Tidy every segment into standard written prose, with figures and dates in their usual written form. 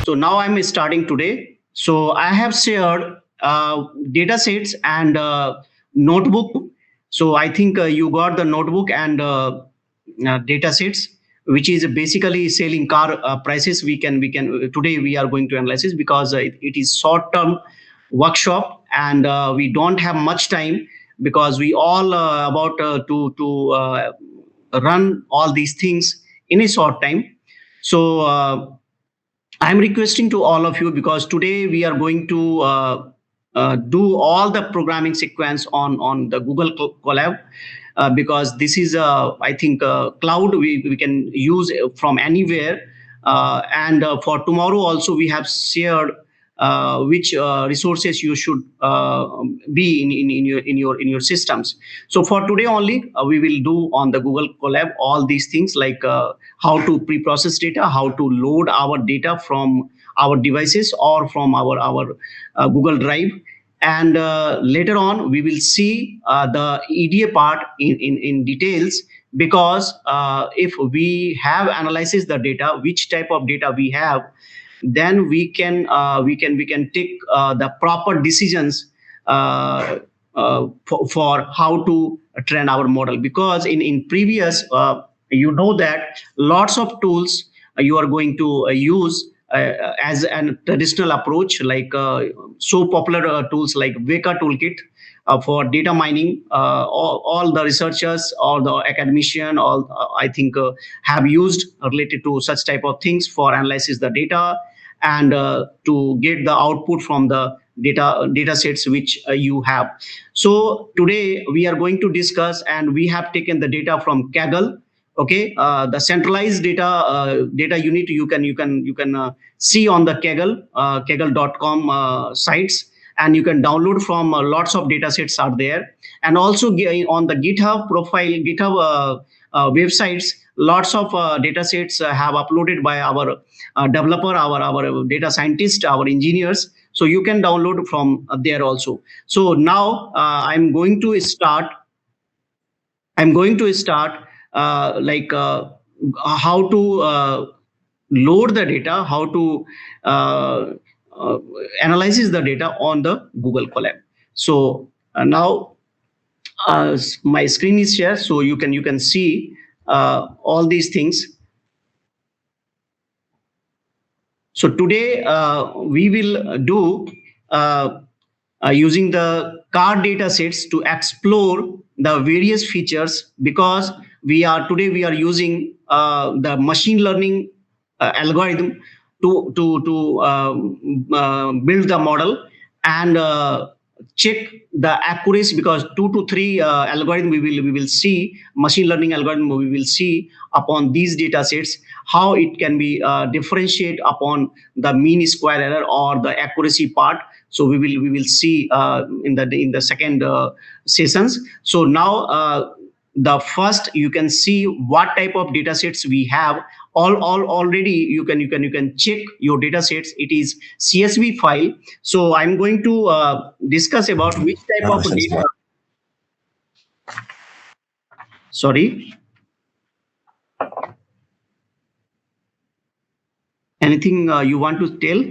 So now I'm starting today. So I have shared data sets and notebook. So I think you got the notebook and data sets, which is basically selling car prices. We can today we are going to analyze this because it is short term workshop and we don't have much time because we all about to run all these things in a short time. So I'm requesting to all of you because today we are going to do all the programming sequence on the Google Colab because this is I think cloud we can use from anywhere and for tomorrow also we have shared which resources you should be in your systems. So for today only we will do on the Google Colab all these things like how to pre-process data, how to load our data from our devices or from our Google Drive. And later on, we will see the EDA part in details because if we have analyzes the data, which type of data we have, then we can take the proper decisions for how to train our model because in previous you know that lots of tools you are going to use as a traditional approach like so popular tools like Weka toolkit for data mining. All the researchers or the academician all I think have used related to such type of things for analysis the data and to get the output from the data sets which you have. So today we are going to discuss and we have taken the data from Kaggle. Okay, the centralized data unit you can see on the kaggle.com sites, and you can download from lots of data sets are there, and also on the GitHub profile, GitHub websites, lots of data sets have uploaded by our developer, our data scientist, our engineers. So you can download from there also. So now I'm going to start like how to load the data, how to uh, analyzes the data on the Google Colab. So now my screen is shared, so you can see all these things. So today we will do using the car data sets to explore the various features because we are using the machine learning algorithm to build the model and check the accuracy because 2 to 3 algorithm we will see machine learning algorithm we will see upon these data sets how it can be differentiate upon the mean square error or the accuracy part. So we will see in the second sessions. So now the first you can see what type of data sets we have. All already you can check your data sets, it is CSV file. So I'm going to discuss about which type of data. Sorry, anything you want to tell?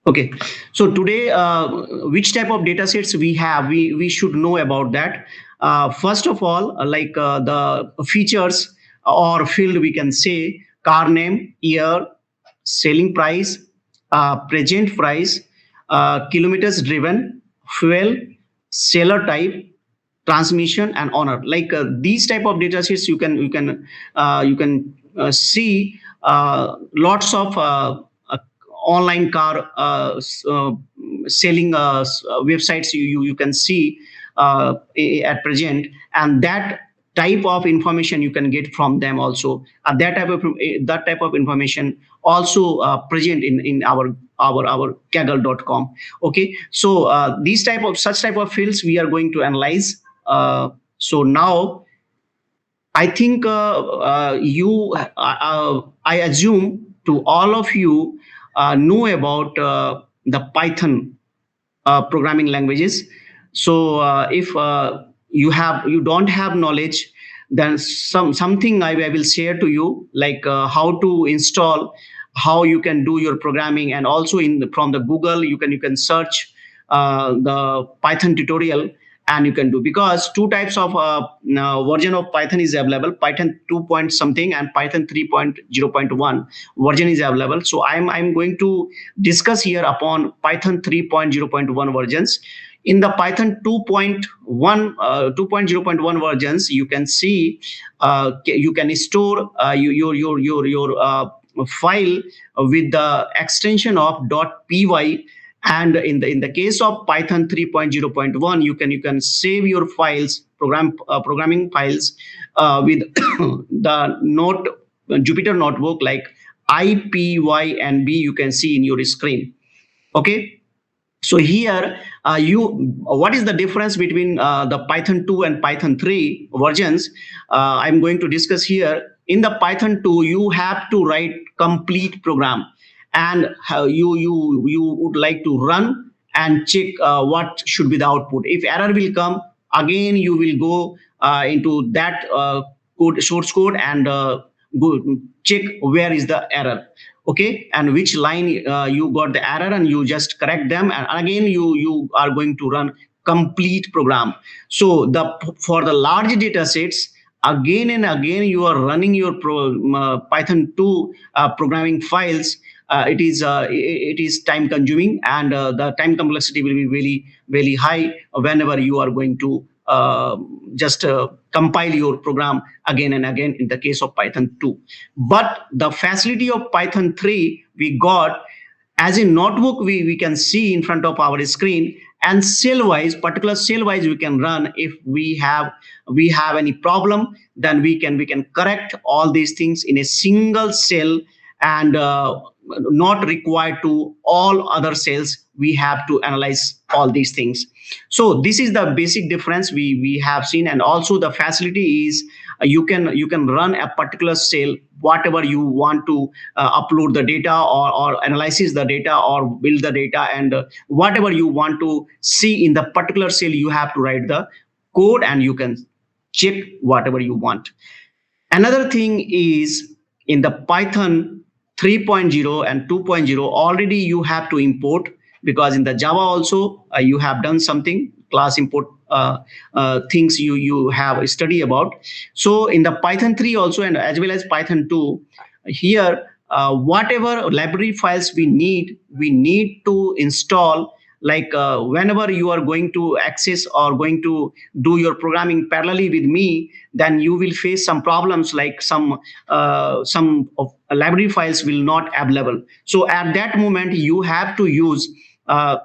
Okay, so today, which type of data sets we have, we should know about that. First of all, like the features or field, we can say car name, year, selling price, present price, kilometers driven, fuel, seller type, transmission, and owner. Like these type of data sets, you can see lots of online car selling websites you can see at present, and that type of information you can get from them also. That type of information also present in our kaggle.com. Okay, so such type of fields we are going to analyze. So now I think I assume to all of you know about the Python programming languages. So if you don't have knowledge, then something I will share to you, like how to install, how you can do your programming, and also from the Google you can search the Python tutorial, and you can do, because two types of now version of Python is available: Python 2 point something and Python 3.0.1 version is available. So I'm going to discuss here upon Python 3.0.1 versions. In the Python 2.1 2.0.1 versions, you can see you can store your file with the extension of .py. And in the case of Python 3.0.1, you can save your files, programming files, with the note Jupyter notebook, like IPYNB, you can see in your screen. Okay, so here, what is the difference between the Python 2 and Python 3 versions? I'm going to discuss here. In the Python 2, you have to write complete program, and how you would like to run and check what should be the output. If error will come, again you will go into that source code, and go check where is the error. Okay, and which line you got the error, and you just correct them, and again you are going to run complete program. So for the large data sets, again and again you are running your Python 2 programming files. It is time consuming, and the time complexity will be really really high whenever you are going to just compile your program again and again in the case of Python 2. But the facility of Python 3 we got as a notebook, we can see in front of our screen, and cell wise, particular cell wise we can run. If we have any problem, then we can correct all these things in a single cell, and not required to all other cells we have to analyze all these things. So this is the basic difference we have seen. And also the facility is, you can run a particular cell whatever you want to upload the data, or analysis the data, or build the data, and whatever you want to see in the particular cell, you have to write the code, and you can check whatever you want. Another thing is, in the Python 3.0 and 2.0, already you have to import, because in the Java also you have done something, class import things you have study about. So in the Python 3 also, and as well as Python 2, here whatever library files we need to install, like whenever you are going to access or going to do your programming parallelly with me, then you will face some problems, like some of library files will not available. So at that moment you have to use uh,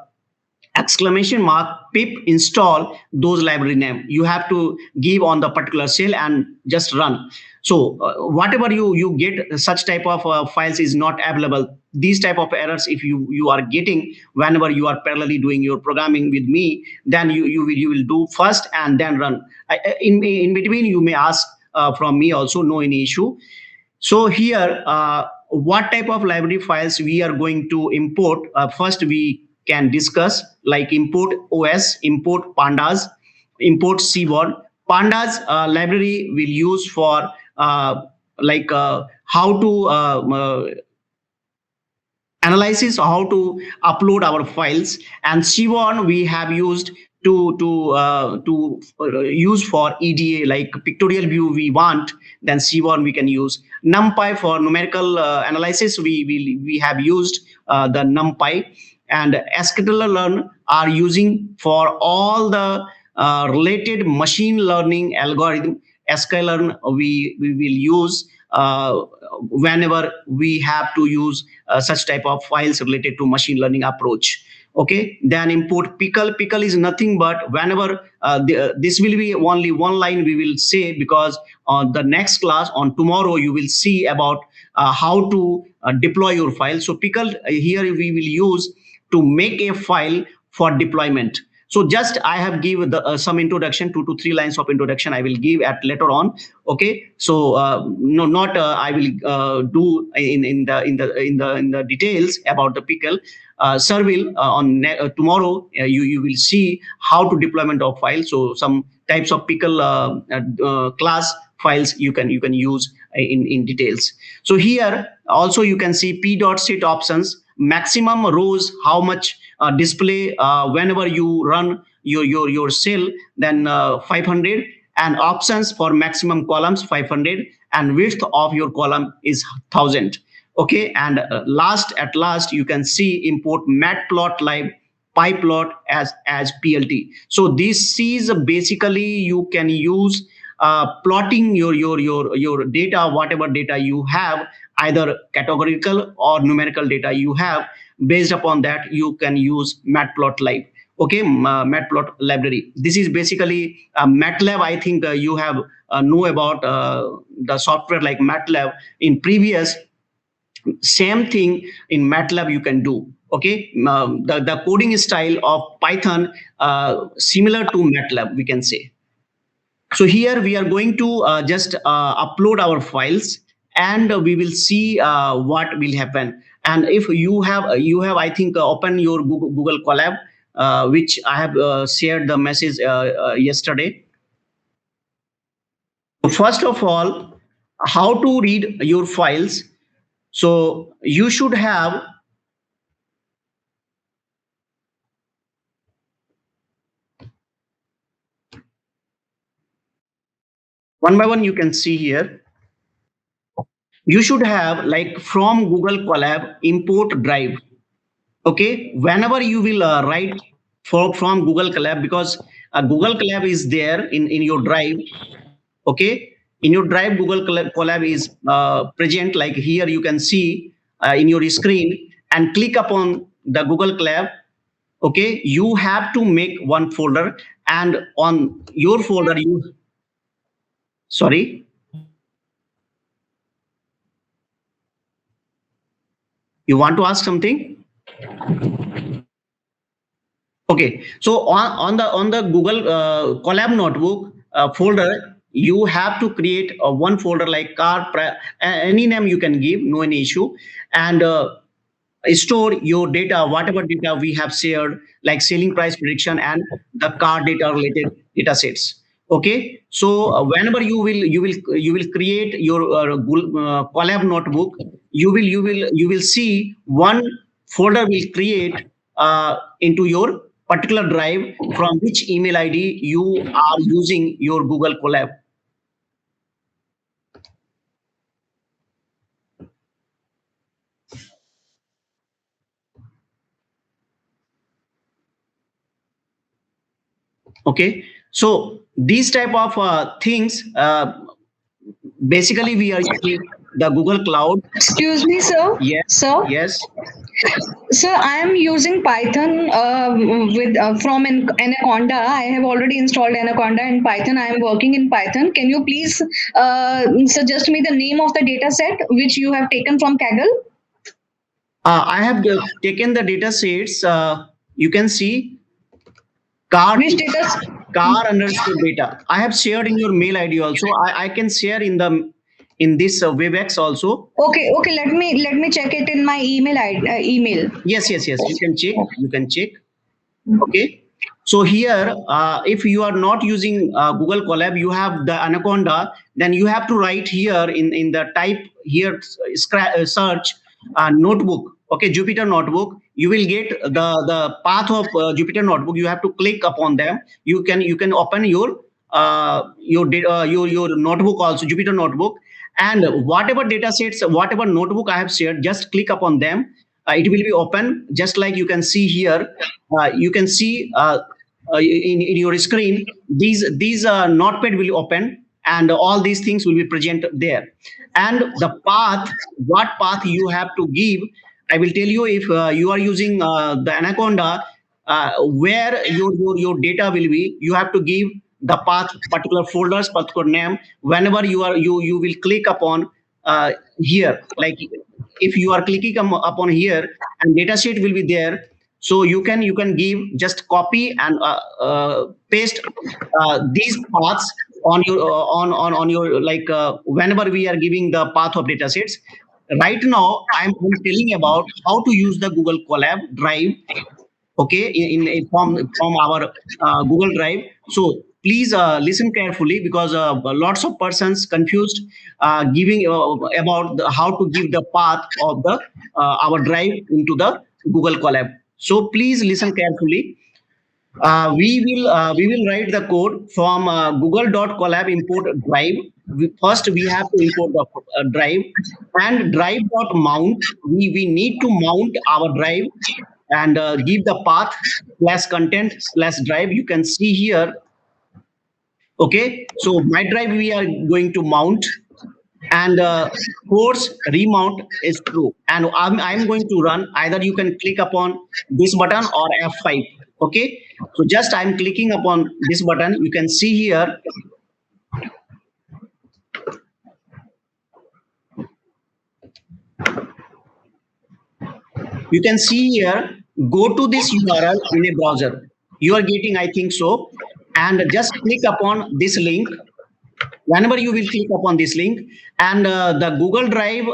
exclamation mark pip install those library name. You have to give on the particular cell and just run. So whatever you get such type of files is not available. These type of errors, if you are getting whenever you are parallelly doing your programming with me, then you will do first and then run. In between you may ask from me also, no any issue. So here, what type of library files we are going to import? First, we can discuss, like import OS, import pandas, import Seaborn. Pandas library will use for like how to analysis, how to upload our files, and Seaborn we have used to use for EDA, like pictorial view we want, then Seaborn we can use. NumPy for numerical analysis, we have used the NumPy. And sklearn are using for all the related machine learning algorithm. Sklearn we will use whenever we have to use such type of files related to machine learning approach. Okay, then import pickle. Pickle is nothing but, whenever this will be only one line we will say, because on the next class on tomorrow you will see about how to deploy your file. So pickle here we will use to make a file for deployment. So just I have give the some introduction, 2 to 3 lines of introduction I will give at later on. Okay, so no, not I will do in the details about the pickle. sir will tomorrow you will see how to deployment of files. So some types of pickle class files you can use in details. So here also you can see p dot set options, maximum rows, how much display whenever you run your cell, then 500, and options for maximum columns 500, and width of your column is 1000. Okay, and last you can see import matplotlib pyplot as plt. So this is basically you can use plotting your data, whatever data you have, either categorical or numerical data you have. Based upon that you can use matplotlib. Okay, matplot library. This is basically matlab. I think you have know about the software like matlab in previous. Same thing in MATLAB you can do. Okay, the coding style of Python similar to MATLAB, we can say. So here we are going to just upload our files, and we will see what will happen. And if you have I think open your Google Colab, which I have shared the message yesterday. So first of all, how to read your files. So you should have one by one, you can see here. You should have like from Google Colab import drive. Okay, whenever you will write from Google Colab, because Google Colab is there in your drive. Okay, in your drive Google Colab is present, like here you can see in your screen, and click upon the Google Colab. Okay, you have to make one folder, and on your folder you, sorry, you want to ask something? Okay, so on the Google Colab notebook folder, you have to create one folder like any name you can give, no any issue, and store your data, whatever data we have shared, like selling price prediction and the car data related data sets. Okay, so whenever you will create your Colab notebook, you will see one folder will create into your particular drive from which email ID you are using your Google Colab. Okay, so these type of things, basically we are using the Google Cloud. Excuse me, sir. Yes, Sir, yes. sir, I am using Python with from Anaconda. I have already installed Anaconda and Python. I am working in Python. Can you please suggest me the name of the data set which you have taken from Kaggle? I have taken the data sets. You can see car Which data? car underscore data. I have shared in your mail ID also. I can share in this WebEx also. Okay, okay. Let me check it in my email email. Yes, yes, yes. You can check. You can check. Okay. So here, if you are not using Google Colab, you have the Anaconda, then you have to write here in the type here, search notebook. Okay, Jupyter notebook. You will get the path of Jupyter notebook. You have to click upon them. You can open your notebook also, Jupyter notebook, and whatever data sets, whatever notebook I have shared, just click upon them. It will be open, just like you can see here. You can see in your screen, these notepad will open, and all these things will be present there. And the path, what path you have to give, I will tell you. If you are using the Anaconda, where your data will be, you have to give the path, particular folders, particular name. Whenever you will click upon here, like if you are clicking upon here, and data sheet will be there, so you can give, just copy and paste these paths on your on your, like whenever we are giving the path of data sets, right now I'm telling about how to use the Google Colab Drive, okay, in from our Google Drive. So please listen carefully, because lots of persons confused giving about how to give the path of the our drive into the Google Colab. So please listen carefully. We will write the code from google.colab import drive. First we have to import the drive, and drive.mount. We need to mount our drive and give the path slash content slash drive. You can see here. Okay, so my drive we are going to mount, and force remount is true, and I'm going to run. Either you can click upon this button or F5. Okay, so just I'm clicking upon this button. You can see here. You can see here, go to this URL in a browser. You are getting, I think so, and just click upon this link. Whenever you will click upon this link, and the Google Drive,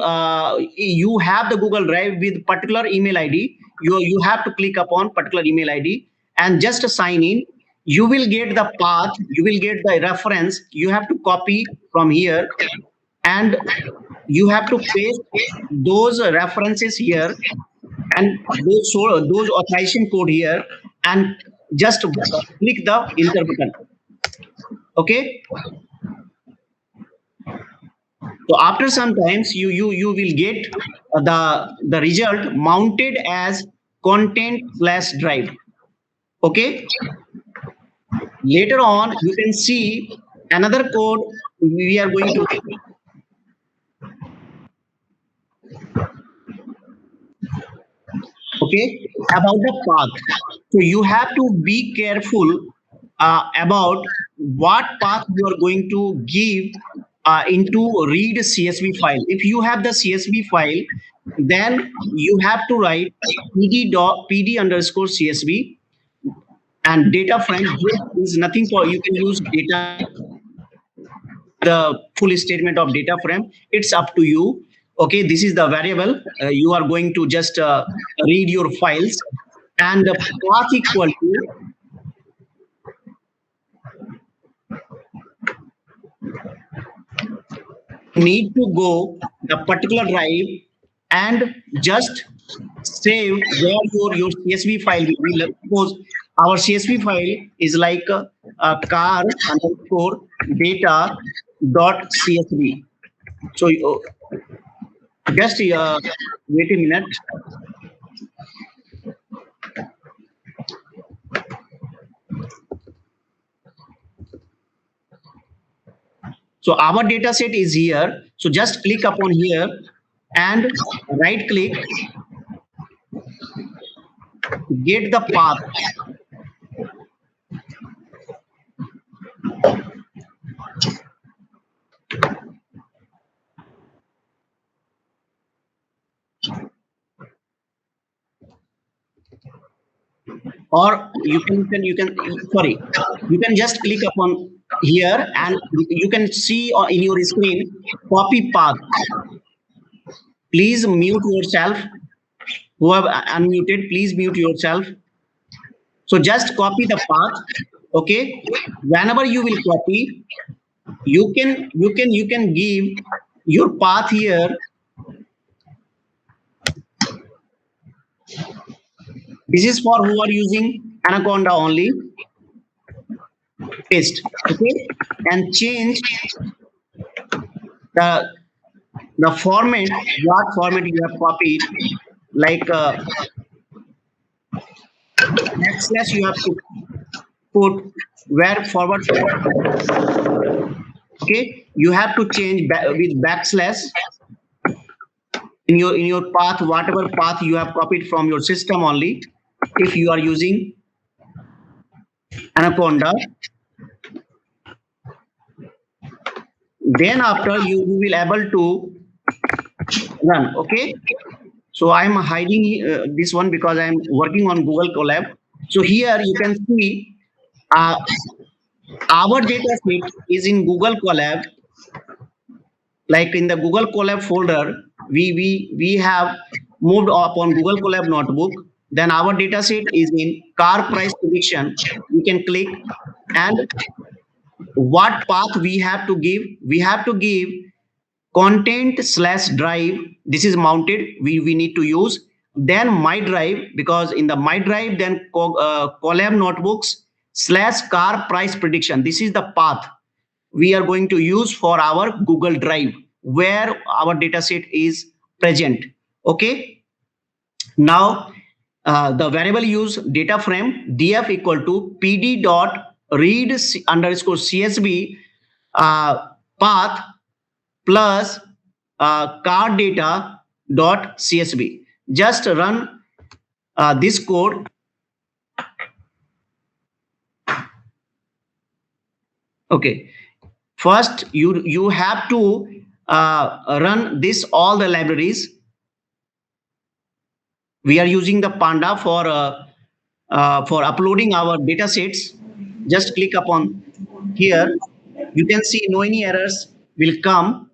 you have the Google Drive with particular email ID. You have to click upon particular email ID and just sign in. You will get the path. You will get the reference. You have to copy from here, and you have to paste those references here, and those authorization code here, and just click the enter button. Okay, so after some times you will get the result mounted as content slash drive. Okay, later on you can see another code we are going to. Okay, about the path. So you have to be careful about what path you are going to give into read CSV file. If you have the CSV file, then you have to write pd underscore CSV, and data frame. This is nothing for, you can use data, the full statement of data frame. It's up to you. Okay, this is the variable. You are going to just read your files, and the path equal to need to go the particular drive and just save where your CSV file will be. Suppose our CSV file is like car underscore data dot CSV. So just wait a minute. So our data set is here. So just click upon here and right click, get the path. Or you can sorry, you can just click upon here, and you can see in your screen copy path. Please mute yourself. Who have unmuted, please mute yourself. So just copy the path. Okay, whenever you will copy, you can give your path here. This is for who are using Anaconda only. Paste. Okay, and change the format, what format you have copied, like backslash you have to put where forward. Okay, you have to change with backslash in your path, whatever path you have copied from your system only. If you are using Anaconda, then after you will able to run. Okay, so I'm hiding this one because I'm working on Google Colab. So here you can see uh, our data set is in Google Colab, like in the Google Colab folder. we have moved upon Google Colab Notebook. Then our data set is in car price prediction. We can click, and what path we have to give? We have to give content slash drive. This is mounted, we need to use. Then my drive, because in the my drive, then Colab Notebooks slash car price prediction. This is the path we are going to use for our Google Drive, where our data set is present. Okay. Now the variable use data frame df equal to pd dot read underscore csv path plus card data dot csv. Just run this code. Okay. First, you have to run this all the libraries. We are using the Panda for uploading our data sets. Just click upon here. You can see no any errors will come.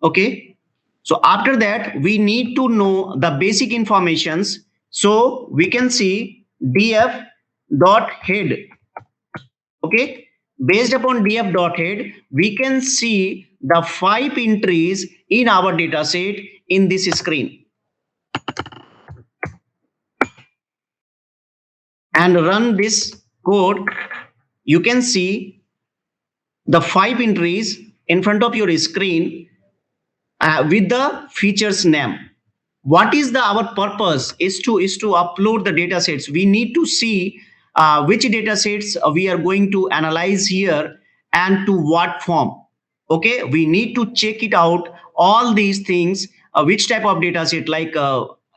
Okay. So after that, we need to know the basic informations. So we can see df dot head. Okay. Based upon df dot head, we can see the 5 entries in our data set in this screen. And run this code. You can see the 5 entries in front of your screen with the features name. What is our purpose is to upload the data sets. We need to see which data sets we are going to analyze here and to what form. Okay, we need to check it out, all these things, which type of data set, like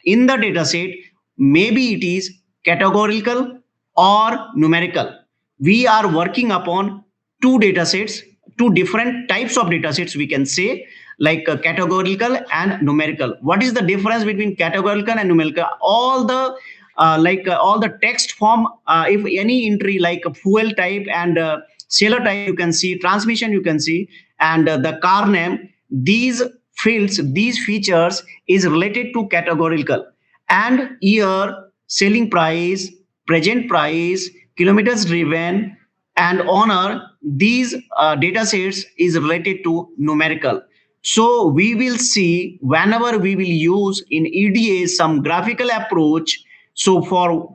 in the data set, maybe it is categorical or numerical. We are working upon two data sets, two different types of data sets, we can say, like categorical and numerical. What is the difference between categorical and numerical? All the all the text form, if any entry like fuel type and seller type, you can see transmission, you can see, and the car name, these fields, these features is related to categorical. And year, selling price, present price, kilometers driven, and honor, these data sets is related to numerical. So we will see whenever we will use in EDA some graphical approach. So for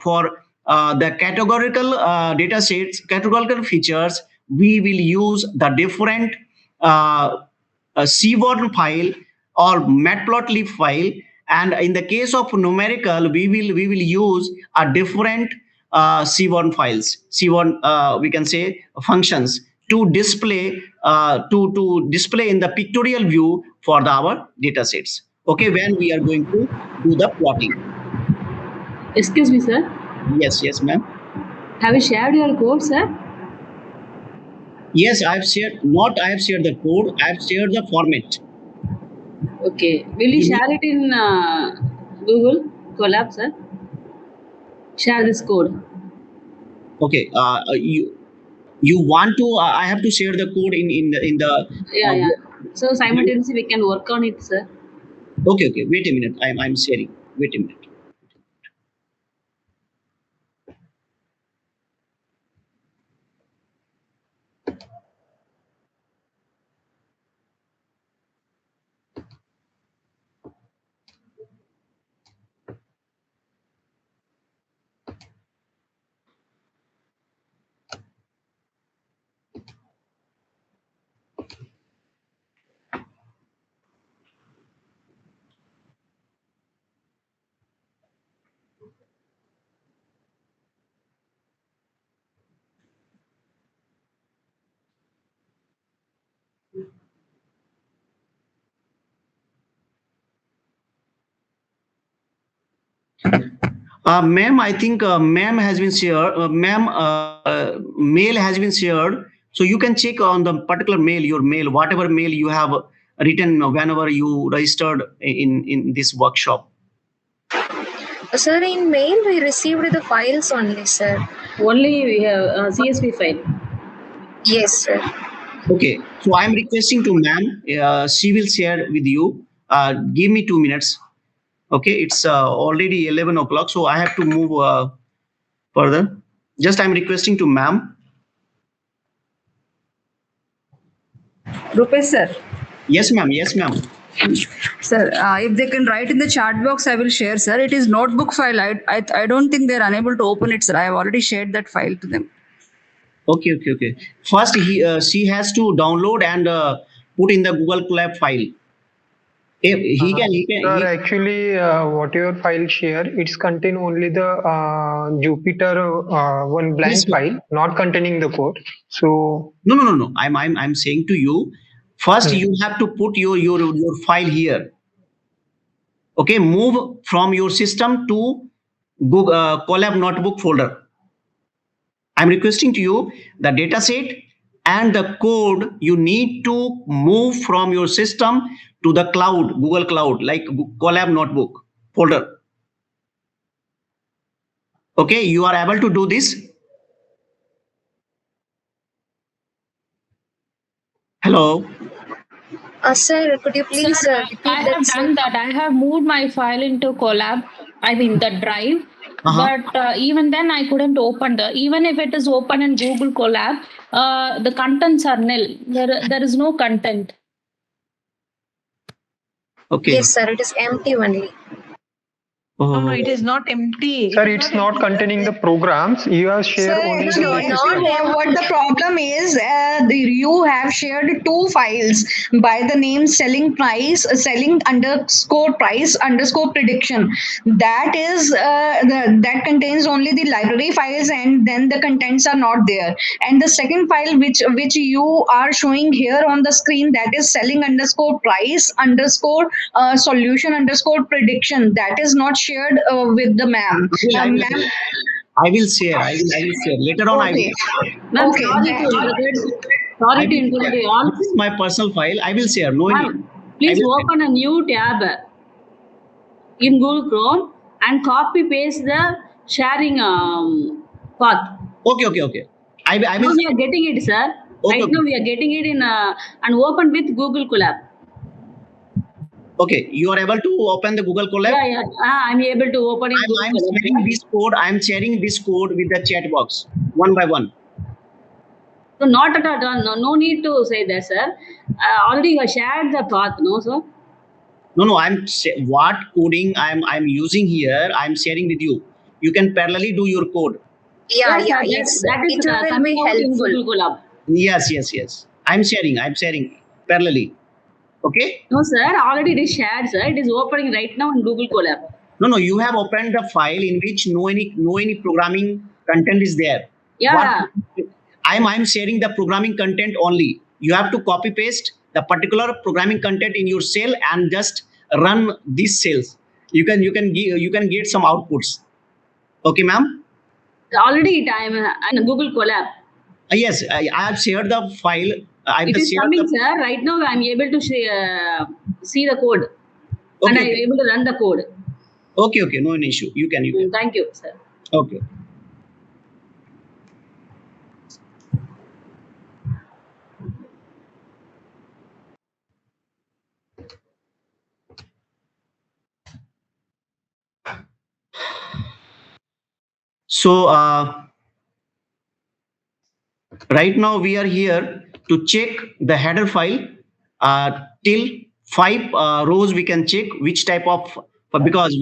the categorical data sets, categorical features, we will use the different CWORD file or matplotlib file. And in the case of numerical, we will use a different C1 files, C1 we can say functions to display to display in the pictorial view for our data sets. Okay, when we are going to do the plotting. Excuse me, sir. Yes, ma'am. Have you shared your code, sir? Yes, I have shared. Not I have shared the code. I have shared the format. Okay. Will you share it in Google Colab, sir? Share this code. Okay. You want to? I have to share the code in the. Yeah. So simultaneously we can work on it, sir. Okay. Wait a minute. I'm sharing. Wait a minute. Ma'am, I think ma'am has been shared. Mail has been shared. So you can check on the particular mail, your mail, whatever mail you have written whenever you registered in this workshop. Sir, in mail we received the files only, sir. Only we have CSV file. Yes, sir. Okay, so I'm requesting to ma'am, she will share with you Give me 2 minutes. Okay, it's already 11 o'clock, so I have to move further. Just I'm requesting to ma'am. Rupesh sir. Yes, ma'am. Yes, ma'am. Sir, if they can write in the chat box, I will share, sir. It is notebook file. I don't think they're unable to open it, sir. I have already shared that file to them. Okay, okay, okay. First, she has to download and put in the Google Colab file. If he can, Sir, actually, whatever file share, it's contain only the Jupyter one blank Yes, sir. file, not containing the code. So No. I'm saying to you, first you have to put your file here. Okay, move from your system to Google Colab Notebook folder. I'm requesting to you the dataset and the code you need to move from your system to the cloud, Google Cloud, like Colab Notebook folder. Okay, you are able to do this. Hello. Sir, could you please Sir, repeat I that, have sir? done that. I have moved my file into Colab, I mean the drive, Uh-huh. but even then I couldn't open even if it is open in Google Colab, the contents are nil. There is no content. Okay. Yes, sir, it is empty only. No, it is not empty. sir, it's not containing the programs. You have shared Sir, only No, the not what the problem is, you have shared two files by the name selling price, selling underscore price underscore prediction. That is that contains only the library files, and then the contents are not there. And the second file, which you are showing here on the screen, that is selling underscore price underscore solution underscore prediction. That is not shared with the ma'am. Ma'am. I will share. I will share. Later on, I Okay. will. Ma'am, Okay. sorry to interrupt. Sorry to interrupt you all. This is my personal file. I will share. No need. Ma'am, please I will- open a new tab in Google Chrome and copy paste the sharing path. Okay. I Now will. we are getting it, sir. Okay, Right now we are getting it in and open with Google Colab. Okay, you are able to open the Google Colab. Yeah. I'm able to open in Google I'm Colab. sharing this code. I'm sharing this code with the chat box one by one. So not at all. No need to say that, sir. Already you have shared the path, no, sir? No. What coding I'm using here. I'm sharing with you. You can parallelly do your code. Yeah, Yes, sir, yes, sir. that is It will be coming out in helpful. Google Colab. Yes. I'm sharing parallelly. Okay. No, sir. Already it is shared, sir. It is opening right now in Google Colab. No. You have opened the file in which no any programming content is there. Yeah. I'm sharing the programming content only. You have to copy paste the particular programming content in your cell and just run these cells. You can get some outputs. Okay, ma'am. Already I'm in Google Colab. Yes, I have shared the file. I've It is shared coming, the. sir. Right now I'm able to see the code. And I'm Okay. able to run the code. Okay. No issue. You can. Thank you, sir. Okay. So right now we are here to check the header file till 5 rows. We can check which type of because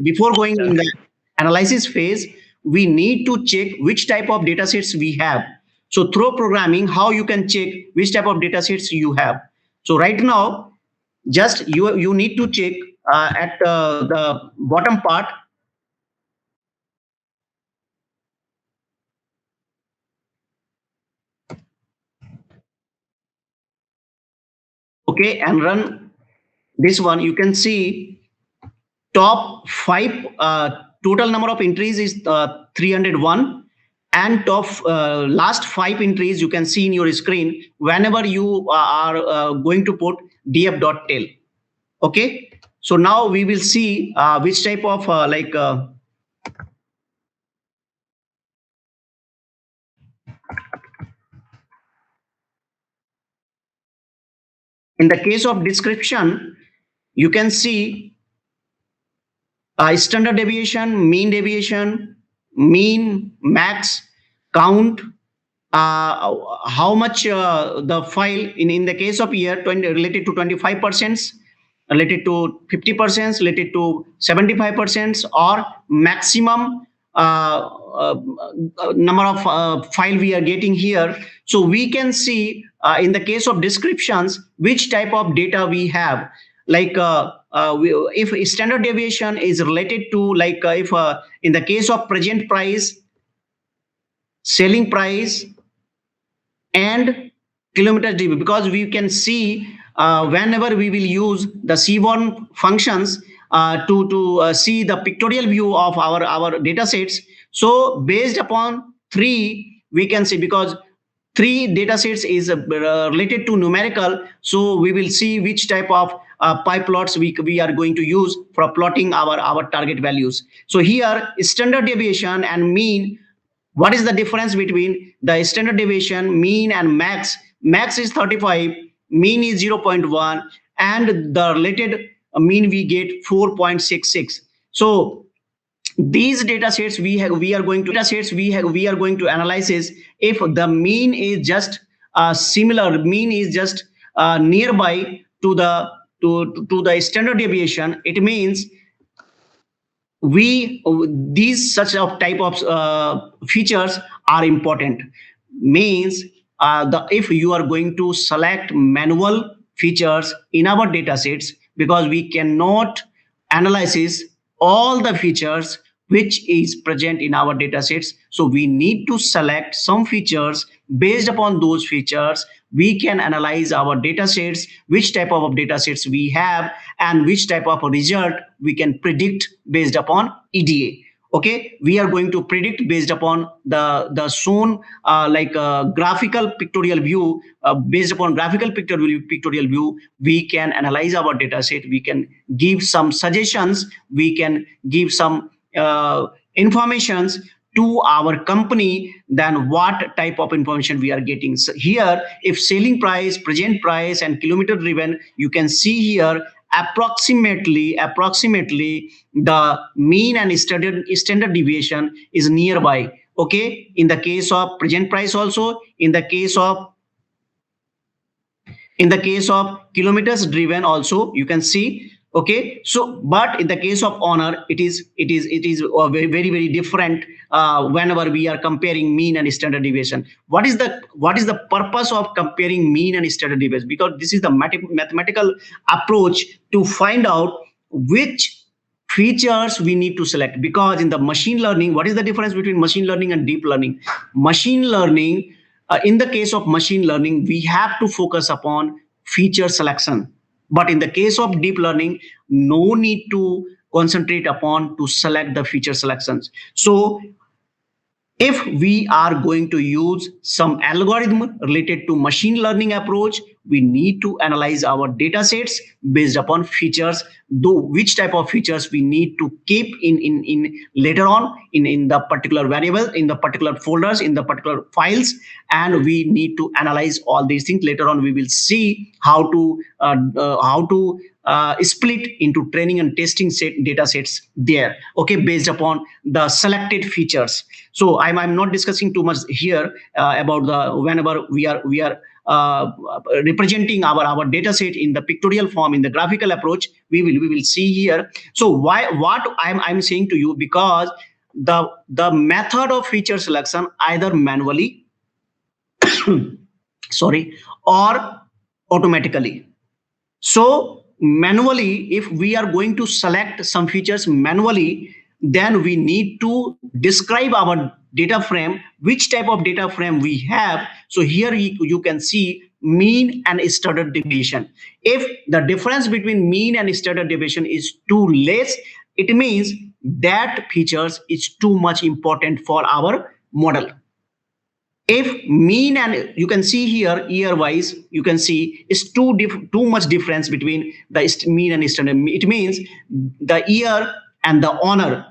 before going in the analysis phase, we need to check which type of data sets we have. So through programming, how you can check which type of data sets you have. So right now, just you need to check at the bottom part. Okay, and run this one. You can see top 5 total number of entries is 301, and top last 5 entries you can see in your screen whenever you are going to put df.tel. Okay, so now we will see which type of in the case of description, you can see standard deviation, mean, max, count, how much the file in the case of year 20 related to 25%, related to 50%, related to 75%, or maximum number of file we are getting here. So we can see in the case of descriptions which type of data we have, like if standard deviation is related to, like if in the case of present price, selling price, and kilometers dB, because we can see whenever we will use the seaborn functions to see the pictorial view of our data sets. So based upon 3, we can see, because 3 data sets is related to numerical, so we will see which type of pie plots we are going to use for plotting our target values. So here standard deviation and mean, what is the difference between the standard deviation, mean, and max? Max is 35, mean is 0.1, and the related mean we get 4.66. So these data sets we are going to analyze is if the mean is just similar, mean is just nearby to the standard deviation. It means these such of type of features are important. Means if you are going to select manual features in our data sets, because we cannot analyze all the features which is present in our data sets, so we need to select some features. Based upon those features, we can analyze our data sets, which type of data sets we have, and which type of result we can predict based upon EDA. Okay, we are going to predict based upon the shown graphical pictorial view. Based upon graphical pictorial view, we can analyze our data set, we can give some suggestions, we can give some informations to our company, then what type of information we are getting. So here, if selling price, present price, and kilometer driven, you can see here approximately the mean and standard deviation is nearby. Okay, in the case of present price also, in the case of kilometers driven also, you can see. Okay, so but in the case of honor, it is very different whenever we are comparing mean and standard deviation. What is the purpose of comparing mean and standard deviation? Because this is the mathematical approach to find out which features we need to select. Because in the machine learning, what is the difference between machine learning and deep learning? Machine learning, in the case of machine learning, we have to focus upon feature selection. But in the case of deep learning, no need to concentrate upon to select the feature selections. So if we are going to use some algorithm related to machine learning approach, we need to analyze our data sets based upon features, though which type of features we need to keep in later on in the particular variable, in the particular folders, in the particular files, and we need to analyze all these things. Later on we will see how to split into training and testing data sets there. Okay, based upon the selected features. So I'm not discussing too much here about the whenever we are representing our data set in the pictorial form, in the graphical approach, we will see here. So what I'm saying to you, because the method of feature selection either manually or automatically. So manually, if we are going to select some features manually, then we need to describe our data frame, which type of data frame we have. So here you can see mean and standard deviation. If the difference between mean and standard deviation is too less, it means that features is too much important for our model. If mean and you can see here year wise, you can see is too much difference between the mean and standard. It means the year and the honor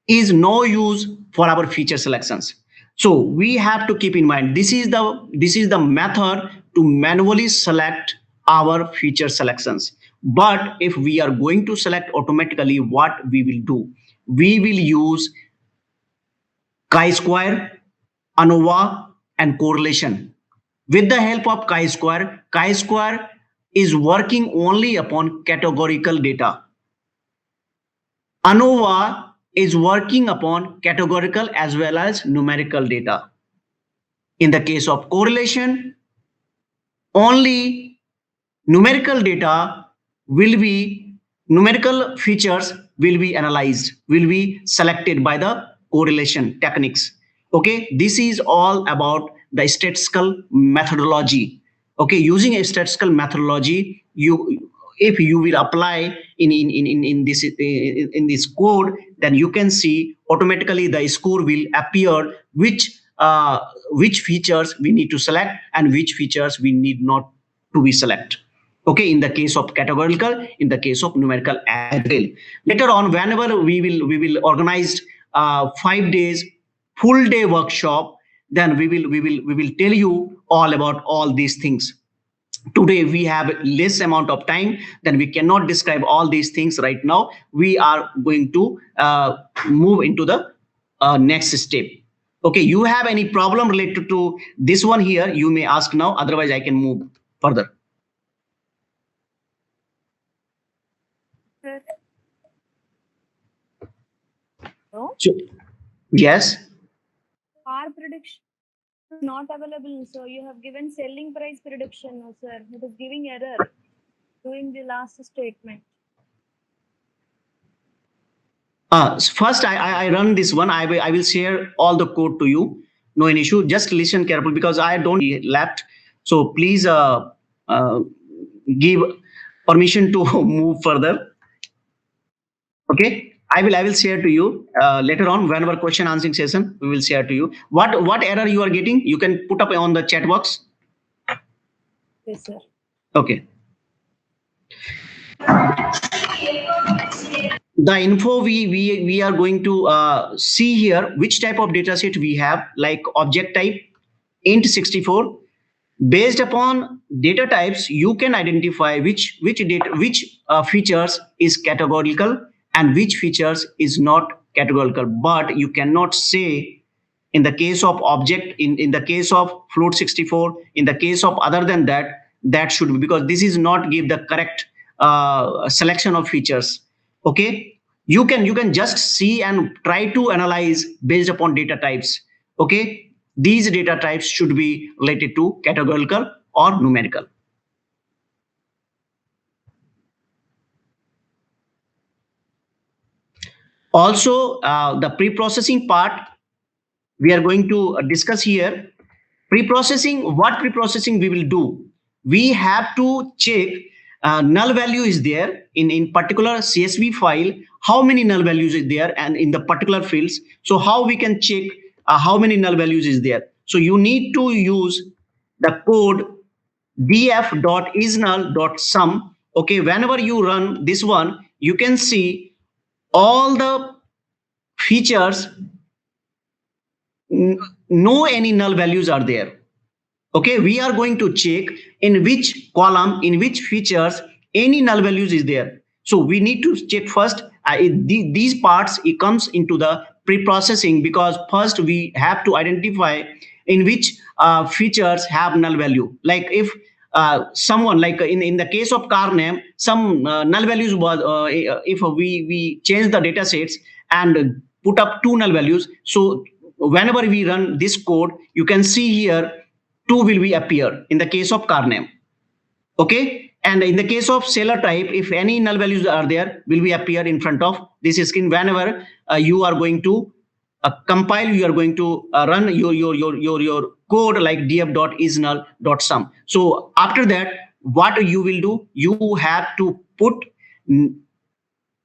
is no use for our feature selections. So we have to keep in mind, this is the method to manually select our feature selections. But if we are going to select automatically, what we will do? We will use chi-square, ANOVA, and correlation. With the help of chi-square is working only upon categorical data. ANOVA is working upon categorical as well as numerical data. In the case of correlation, only numerical features will be analyzed, will be selected by the correlation techniques. Okay, this is all about the statistical methodology. Okay, using a statistical methodology, if you will apply in this code, then you can see automatically the score will appear which features we need to select and which features we need not to be select. Okay, in the case of categorical, in the case of numerical as well. Later on, whenever we will organize 5 days full day workshop, then we will tell you all about all these things. Today we have less amount of time, then we cannot describe all these things right now. We are going to move into the next step. Okay, you have any problem related to this one here, you may ask now, otherwise I can move further. Hello? So, yes. Par prediction is not available. So you have given selling price prediction, no, sir. It is giving error doing the last statement. First, I run this one. I will share all the code to you. No an issue. Just listen carefully because I don't left. So please give permission to move further. Okay. I will share to you later on whenever question answering session. We will share to you what error you are getting. You can put up on the chat box. Yes, sir. Okay. The info we are going to see here, which type of data set we have, like object type, int64. Based upon data types, you can identify which features is categorical and which features is not categorical. But you cannot say in the case of object, in the case of float64, in the case of other than that should be, because this is not give the correct selection of features. Okay, you can just see and try to analyze based upon data types. Okay, these data types should be related to categorical or numerical. Also, the pre-processing part we are going to discuss here. Pre-processing, what pre-processing we will do? We have to check null value is there in particular CSV file, how many null values is there and in the particular fields. So how we can check how many null values is there? So you need to use the code df.isNull.sum. Okay, whenever you run this one, you can see all the features, no any null values are there. Okay, we are going to check in which column, in which features any null values is there. So we need to check first. These parts, it comes into the pre-processing, because first we have to identify in which features have null value. Like if someone, like in the case of car name, some null values was if we change the data sets and put up 2 null values, so whenever we run this code, you can see here 2 will be appear in the case of car name. Okay, and in the case of seller type, if any null values are there, will be appear in front of this screen whenever you are going to compile, you are going to run your code like df.isNull.sum. So after that, what you will do, you have to put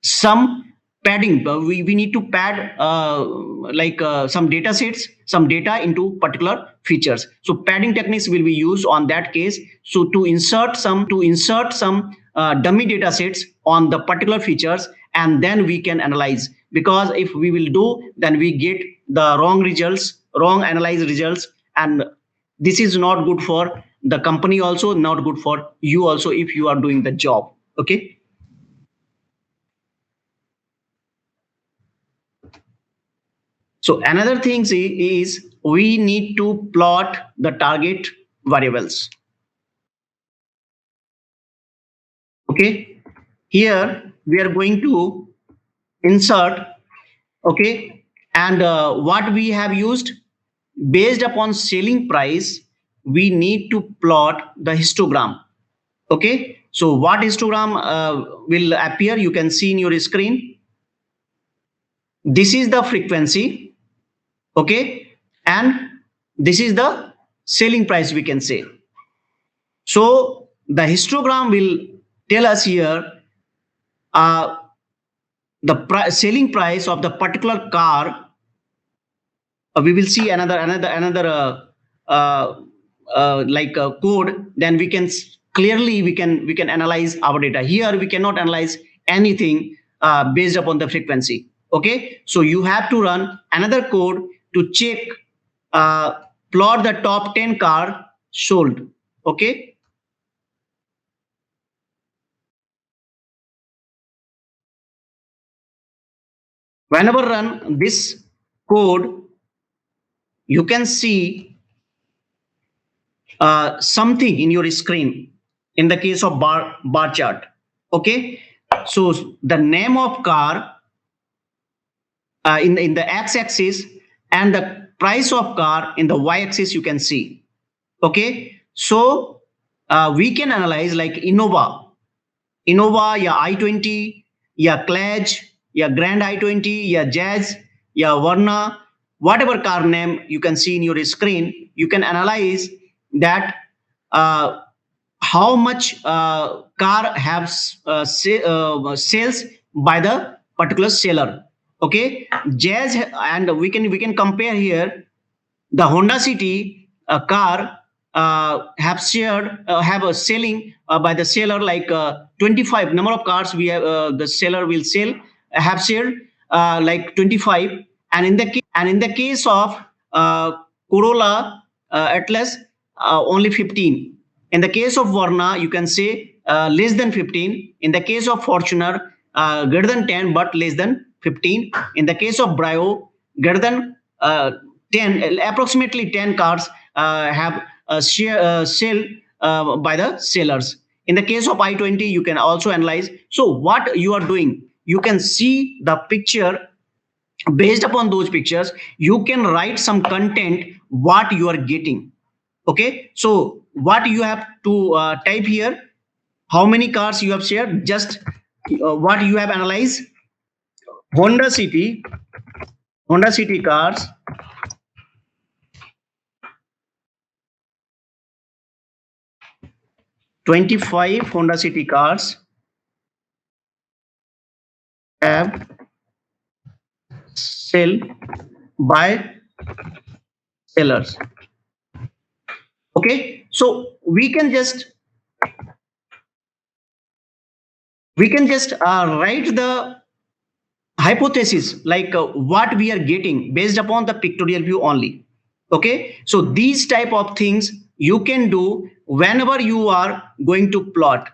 some padding. We need to pad some data sets, some data into particular features. So padding techniques will be used on that case. So to insert some dummy data sets on the particular features, and then we can analyze. Because if we will do, then we get the wrong results, wrong analyzed results, and this is not good for the company, also not good for you also if you are doing the job. Okay. So another thing is we need to plot the target variables. Okay, here we are going to insert. Okay, and what we have used, based upon selling price, we need to plot the histogram. Okay, so what histogram will appear, you can see in your screen. This is the frequency. Okay, and this is the selling price, we can say. So the histogram will tell us here the selling price of the particular car. We will see another like a code. Then we can clearly we can analyze our data. Here we cannot analyze anything based upon the frequency. Okay, so you have to run another code to check, plot the top 10 car sold. Okay, whenever run this code, you can see something in your screen in the case of bar chart. Okay, so the name of car in the x-axis and the price of car in the y-axis, you can see. Okay, so we can analyze like Innova, या i20, या Claj, या Grand i20, या Jazz, या Verna, whatever car name you can see in your screen, you can analyze that how much car have sales by the particular seller. Okay, Jazz, and we can compare here the Honda City car have a selling by the seller like 25 number of cars we have, the seller will sell, have sold like 25, and in the case of Corolla Atlas only 15. In the case of Verna, you can say less than 15. In the case of Fortuner, greater than 10 but less than 15. In the case of Brio, greater than 10, approximately 10 cars have sell by the sellers. In the case of i20, you can also analyze. So what you are doing, you can see the picture. Based upon those pictures, you can write some content what you are getting. Okay, so what you have to type here, how many cars you have shared, just what you have analyzed. Honda City cars, $25 Honda City cars have sell by sellers. Okay, so we can just write the hypothesis like what we are getting based upon the pictorial view only. Okay, so these type of things you can do whenever you are going to plot.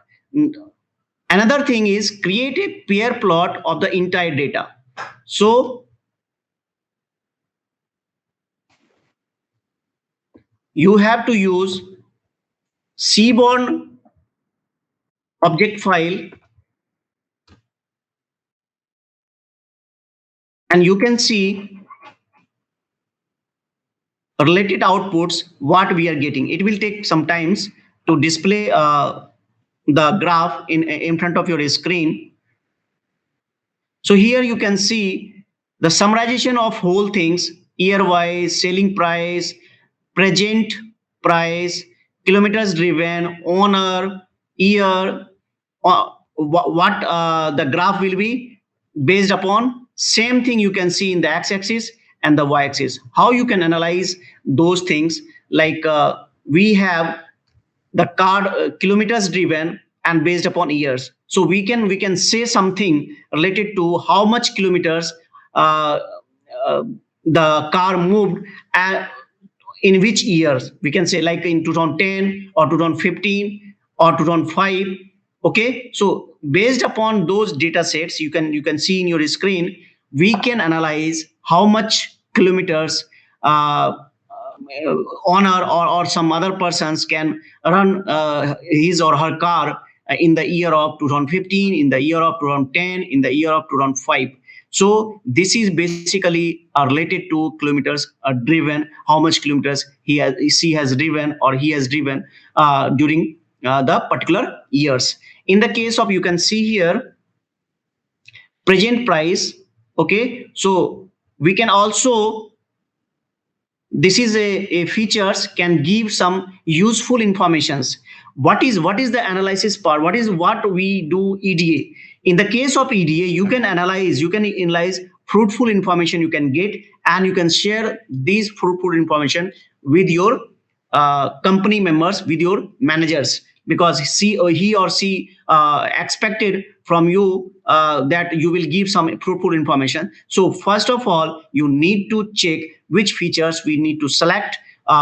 Another thing is create a pair plot of the entire data. So you have to use Seaborn object file, and you can see related outputs what we are getting. It will take some times to display the graph in front of your screen. So here you can see the summarization of whole things: year wise, selling price, present price, kilometers driven, owner, year, what the graph will be based upon. Same thing you can see in the x-axis and the y-axis. How you can analyze those things, like we have the car kilometers driven and based upon years. So we can say something related to how much kilometers the car moved in which years. We can say like in 2010 or 2015 or 2005. Okay, so based upon those data sets, you can see in your screen, we can analyze how much kilometers owner or some other persons can run his or her car in the year of 2015, in the year of 2010, in the year of 2005. So this is basically related to kilometers driven, how much kilometers she has driven or he has driven during the particular years. In the case of, you can see here, present price. Okay, so we can also, this is a features can give some useful informations. What is the analysis part? What we do EDA? In the case of EDA, you can analyze fruitful information you can get, and you can share these fruitful information with your company members, with your managers, because he or she expected from you that you will give some fruitful information. So first of all, you need to check which features we need to select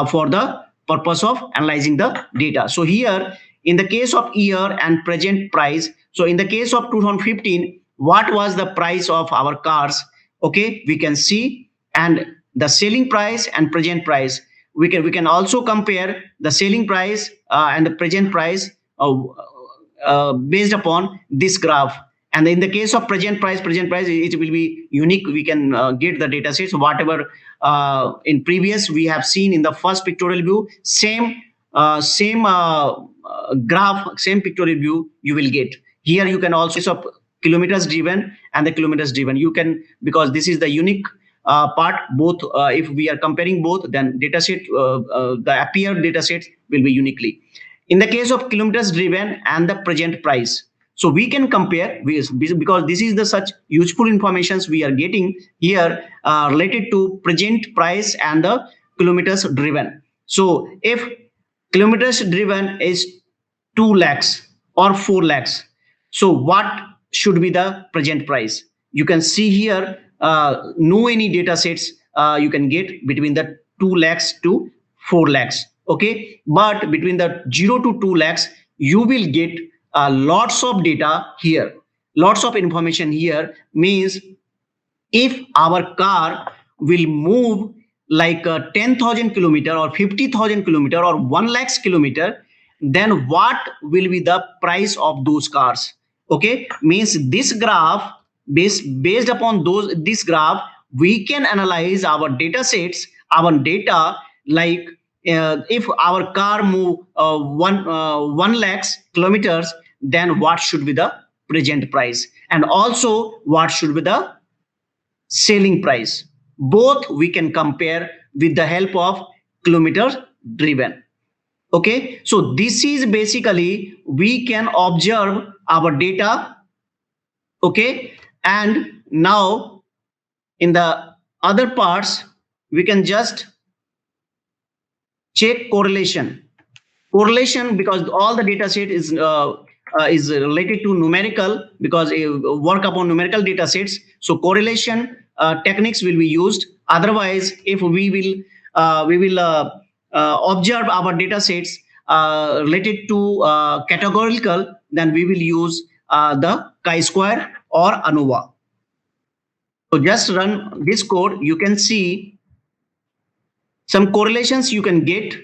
for the purpose of analyzing the data. So here, in the case of year and present price, so in the case of 2015, what was the price of our cars? Okay, we can see, and the selling price and present price. We can also compare the selling price and the present price based upon this graph. And in the case of present price, it will be unique. We can get the data sets, whatever in previous we have seen in the first pictorial view, same graph, same pictorial view you will get. Here you can also see kilometers driven and the kilometers driven. You can, because this is the unique part, both if we are comparing both, then dataset, the appeared datasets will be uniquely. In the case of kilometers driven and the present price, so we can compare because this is the such useful informations we are getting here related to present price and the kilometers driven. So if kilometers driven is 2 lakhs or 4 lakhs, so what should be the present price? You can see here no any data sets you can get between the 2 lakhs to 4 lakhs. Okay, but between the 0 to 2 lakhs, you will get lots of data here, lots of information here. Means if our car will move like 10,000 kilometer or 50,000 kilometer or 1 lakhs kilometer, then what will be the price of those cars? Okay, means this graph, based upon this graph, we can analyze our data sets, our data, like if our car move 1 lakhs kilometers, then what should be the present price, and also what should be the selling price. Both we can compare with the help of kilometers driven. Okay, so this is basically we can observe our data. Okay, and now in the other parts, we can just check correlation, because all the data set is related to numerical, because work upon numerical data sets. So correlation techniques will be used. Otherwise, if we will observe our data sets related to categorical, then we will use the chi-square or ANOVA. So just run this code. You can see some correlations you can get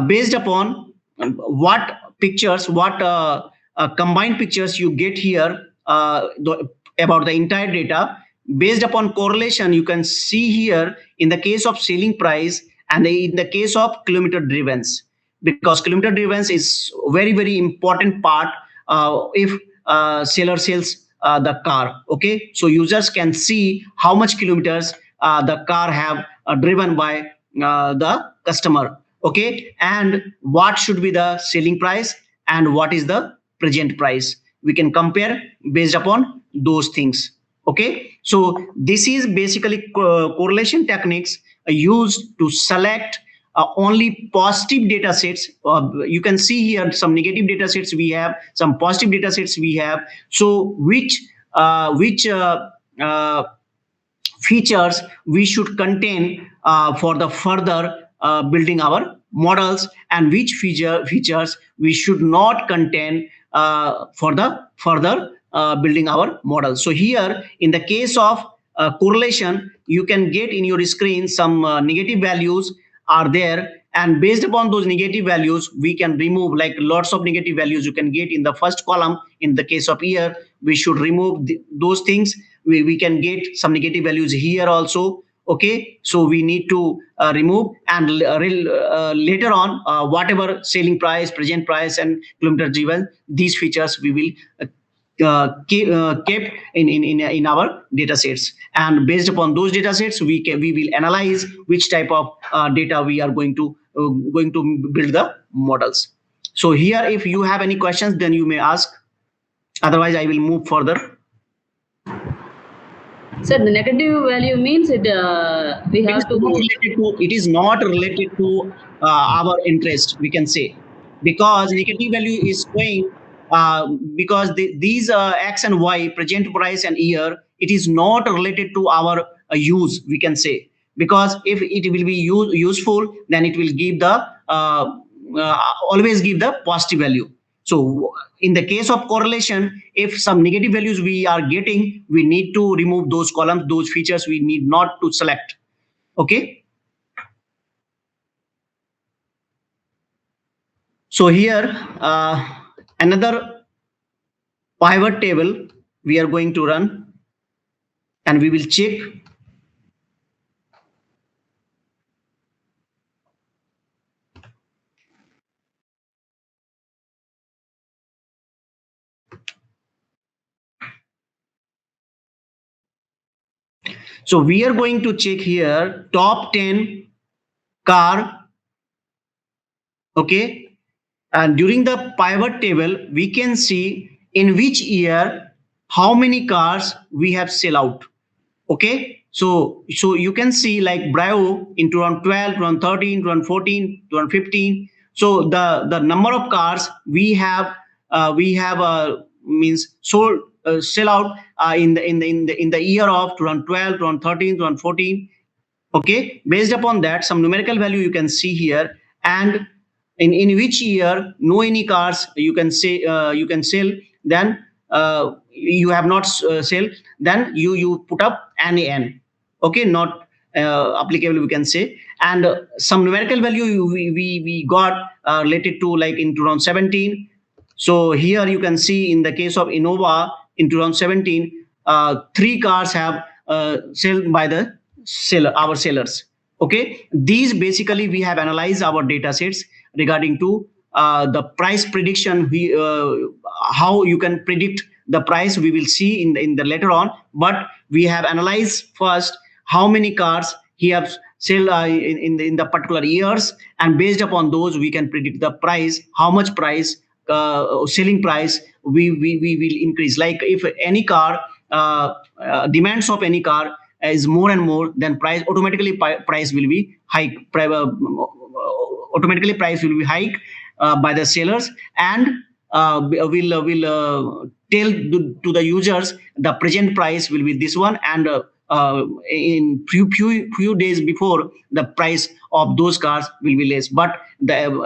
based upon what pictures, what combined pictures you get here about the entire data. Based upon correlation, you can see here in the case of selling price and in the case of kilometer drivens, because kilometer drivens is very, very important part if seller sells the car. Okay, so users can see how much kilometers the car have driven by the customer. Okay, and what should be the selling price and what is the present price. We can compare based upon those things. Okay, so this is basically correlation techniques used to select only positive data sets. You can see here some negative data sets we have, some positive data sets we have. So which features we should contain for the further building our models, and which features we should not contain for the further building our model. So here, in the case of correlation, you can get in your screen some negative values are there, and based upon those negative values we can remove, like lots of negative values you can get in the first column. In the case of year, we should remove those things. We can get some negative values here also. Okay, so we need to remove, and later on whatever selling price, present price, and kilometer driven, these features we will kept in our data sets, and based upon those data sets we will analyze which type of data we are going to build the models. So here, if you have any questions, then you may ask, otherwise I will move further. Sir, the negative value means it we have to. It is not related to our interest, we can say, because negative value is going because these X and Y, present price and year, it is not related to our use, we can say, because if it will be useful, then it will give the always give the positive value. So in the case of correlation, if some negative values we are getting, we need to remove those columns, those features we need not to select. Okay. So here another pivot table we are going to run, and we will check. So we are going to check here top 10 car. Okay, and during the pivot table we can see in which year how many cars we have sell out. Okay, so you can see like Bravo in 2012, 2013, 2014, 2015. So the number of cars we have means sold sell out in the year of 2012, 2013, 2014. Okay, based upon that, some numerical value you can see here, and in which year no any cars you can say you can sell, then you have not sell, then you put up NaN. Okay, not applicable, we can say. And some numerical value we got related to like in 2017. So here you can see in the case of Innova in 2017, 3 cars have sold by the seller, our sellers. Okay, these basically we have analyzed our data sets regarding to the price prediction. We how you can predict the price we will see in the later on, but we have analyzed first how many cars he have sell in the particular years, and based upon those we can predict the price, how much price selling price we will increase. Like if any car demands of any car is more and more, then price automatically price will be hike. Automatically price will be hike by the sellers, and will tell to the users the present price will be this one, and in few days before, the price of those cars will be less. But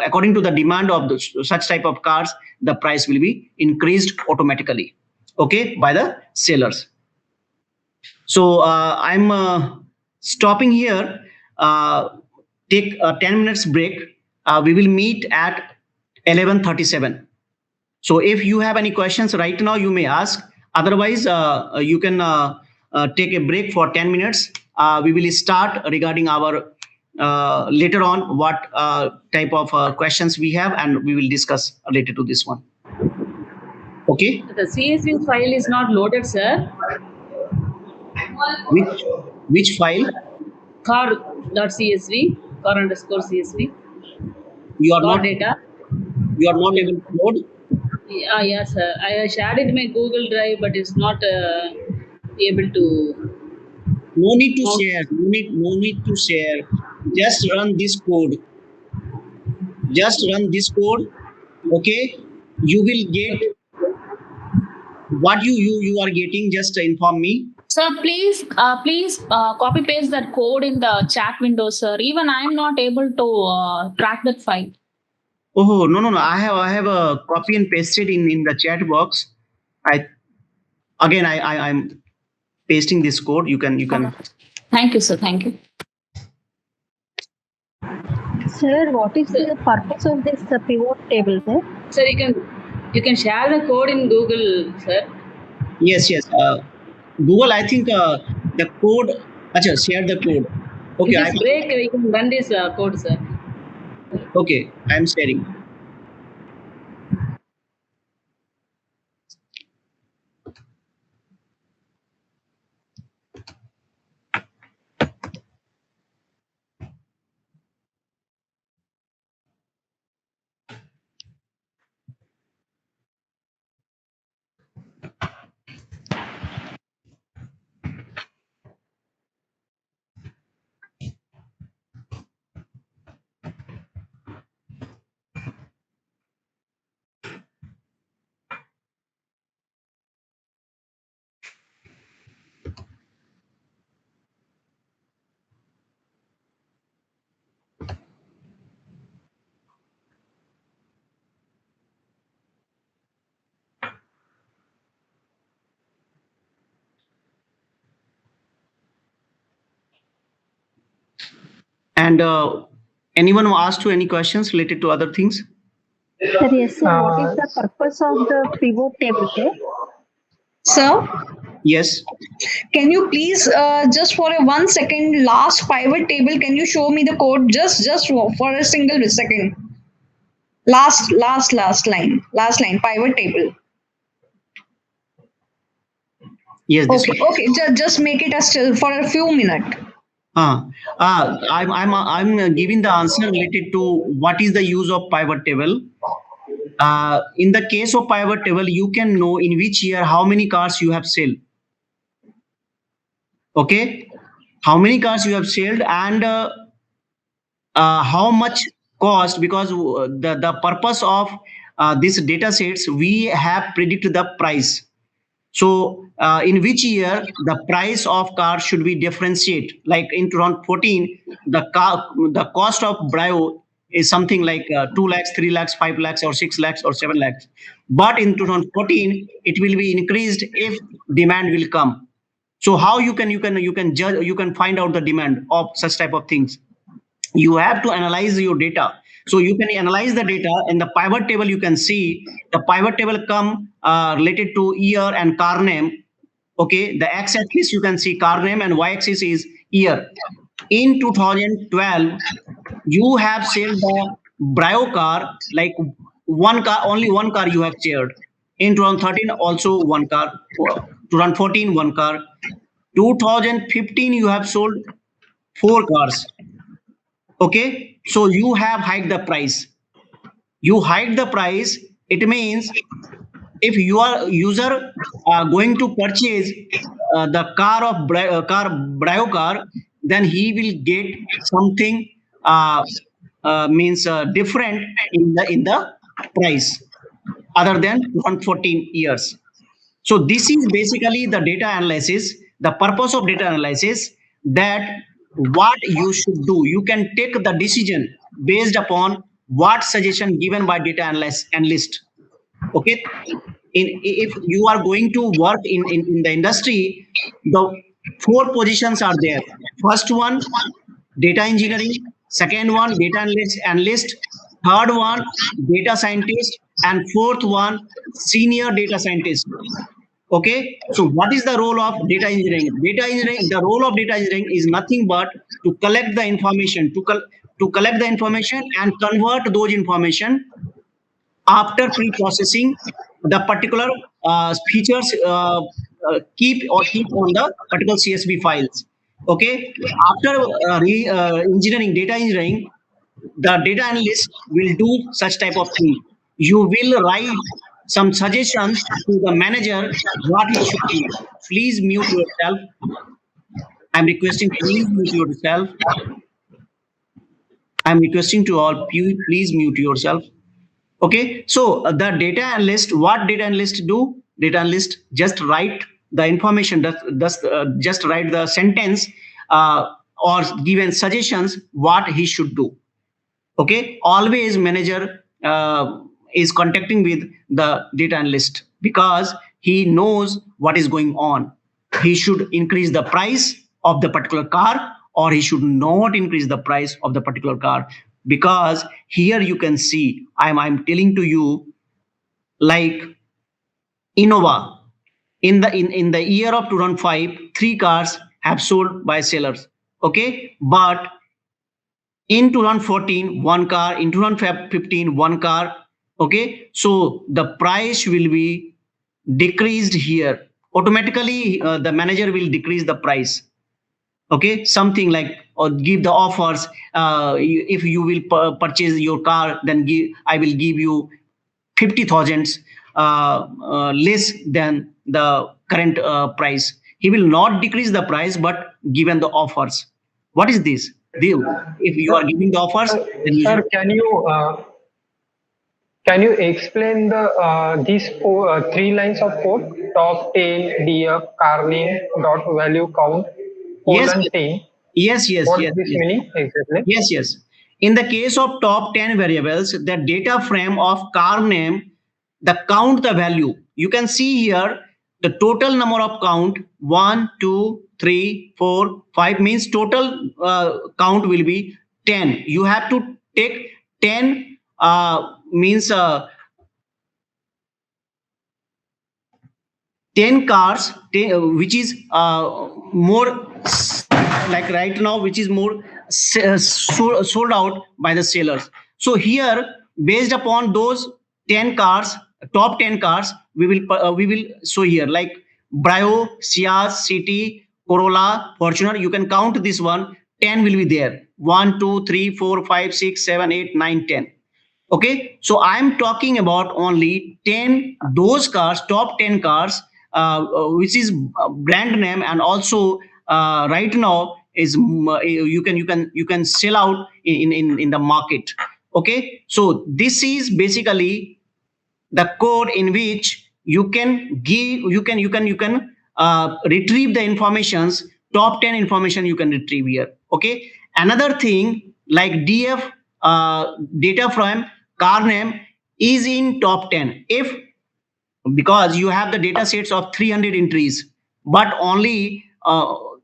according to the demand of such type of cars, the price will be increased automatically, okay, by the sellers. So I'm stopping here. Take a 10 minutes break. We will meet at 11:37. So if you have any questions right now, you may ask. Otherwise, you can take a break for 10 minutes. We will start regarding our later on what type of questions we have, and we will discuss related to this one. Okay. The CSV file is not loaded, sir. Which file? Car.csv, car_csv. You are not data. You are not able to load. Yes, sir. I shared it in my Google Drive, but it's not able to. No need to share. No need to share. Just run this code. Just run this code. Okay. You will get what you are getting. Just inform me. Sir, please, copy paste that code in the chat window, sir. Even I am not able to track that file. Oh no. I have a copy and pasted in the chat box. I'm pasting this code. You can. Thank you, sir. Thank you. Sir, what is the purpose of this pivot table, sir? Sir, you can share the code in Google, sir. Yes. Google, I think the code. Acha, share the code. Okay. In this break, we can run this code, sir. Okay, I'm sharing. And anyone who asked you any questions related to other things? Sir, yes, sir. What is the purpose of the pivot table, sir? Sir, Yes. can you please just for a 1 second last pivot table, can you show me the code just for a single second? Last line pivot table. Yes. This Okay. Just make it a still for a few minutes. I'm giving the answer related to what is the use of pivot table. In the case of pivot table, you can know in which year how many cars you have sold. Okay, how many cars you have sold and how much cost, because the purpose of these data sets, we have predicted the price. So in which year the price of car should be differentiate, like in 2014 the cost of Brio is something like 2 lakhs, 3 lakhs, 5 lakhs or 6 lakhs or 7 lakhs, but in 2014 it will be increased if demand will come. So how you can judge, you can find out the demand of such type of things. You have to analyze your data. So you can analyze the data in the pivot table. You can see the pivot table come related to year and car name. Okay, the x-axis you can see car name and y-axis is year. In 2012 you have sold the Brio car, like one car, only one car you have shared. In 2013 also one car, 2014 one car, 2015 you have sold 4 cars. Okay, so you have hiked the price. You hike the price, it means if you are user going to purchase the Brio car, then he will get something means different in the price other than 114 years. So this is basically the data analysis, the purpose of data analysis, that what you should do. You can take the decision based upon what suggestion given by data analyst. Okay. If you are going to work in the industry, the 4 positions are there. First one, data engineering. Second one, data analyst. Third one, data scientist. And fourth one, senior data scientist. Okay, so what is the role of data engineering? The role of data engineering is nothing but to collect the information, to collect the information and convert those information after pre-processing the particular features, keep on the particular CSV files. Okay, after engineering, data engineering, the data analyst will do such type of thing. You will write some suggestions to the manager what he should do. Please mute yourself. I'm requesting, please mute yourself. I'm requesting to all, please mute yourself. Okay, so the data analyst, what data analyst do? Data analyst just write the information, just write the sentence or given suggestions what he should do. Okay, always manager is contacting with the data analyst because he knows what is going on. He should increase the price of the particular car or he should not increase the price of the particular car, because here you can see I'm telling to you, like Innova, in the year of 2005, 3 cars have sold by sellers. Okay, but in 2014 1 car, in 2015 1 car. Okay, so the price will be decreased here automatically. The manager will decrease the price. Okay, something like, or give the offers, if you will purchase your car, then I will give you 50,000 less than the current price. He will not decrease the price but given the offers. What is this? If you are giving the offers, then you Sir, should... can you explain these 3 lines of code? Top 10 DF car name dot value count Yes, 10. yes. What is this meaning exactly? Yes. In the case of top 10 variables, the data frame of car name, the count the value. You can see here the total number of count 1, 2, 3, 4, 5 means total count will be 10. You have to take 10 means 10 cars, which is more like right now, which is more sold out by the sellers. So here, based upon those 10 cars, top 10 cars, we will show here like Brio, Ciaz, City, Corolla, Fortuner. You can count this one. 10 will be there. 1, 2, 3, 4, 5, 6, 7, 8, 9, 10. Okay, so I'm talking about only 10 those cars, top 10 cars, which is brand name, and also right now is you can sell out in the market. Okay, so this is basically the code in which you can give, you can retrieve the informations, top 10 information you can retrieve here. Okay, another thing like DF data from car name is in top 10 if, because you have the data sets of 300 entries, but only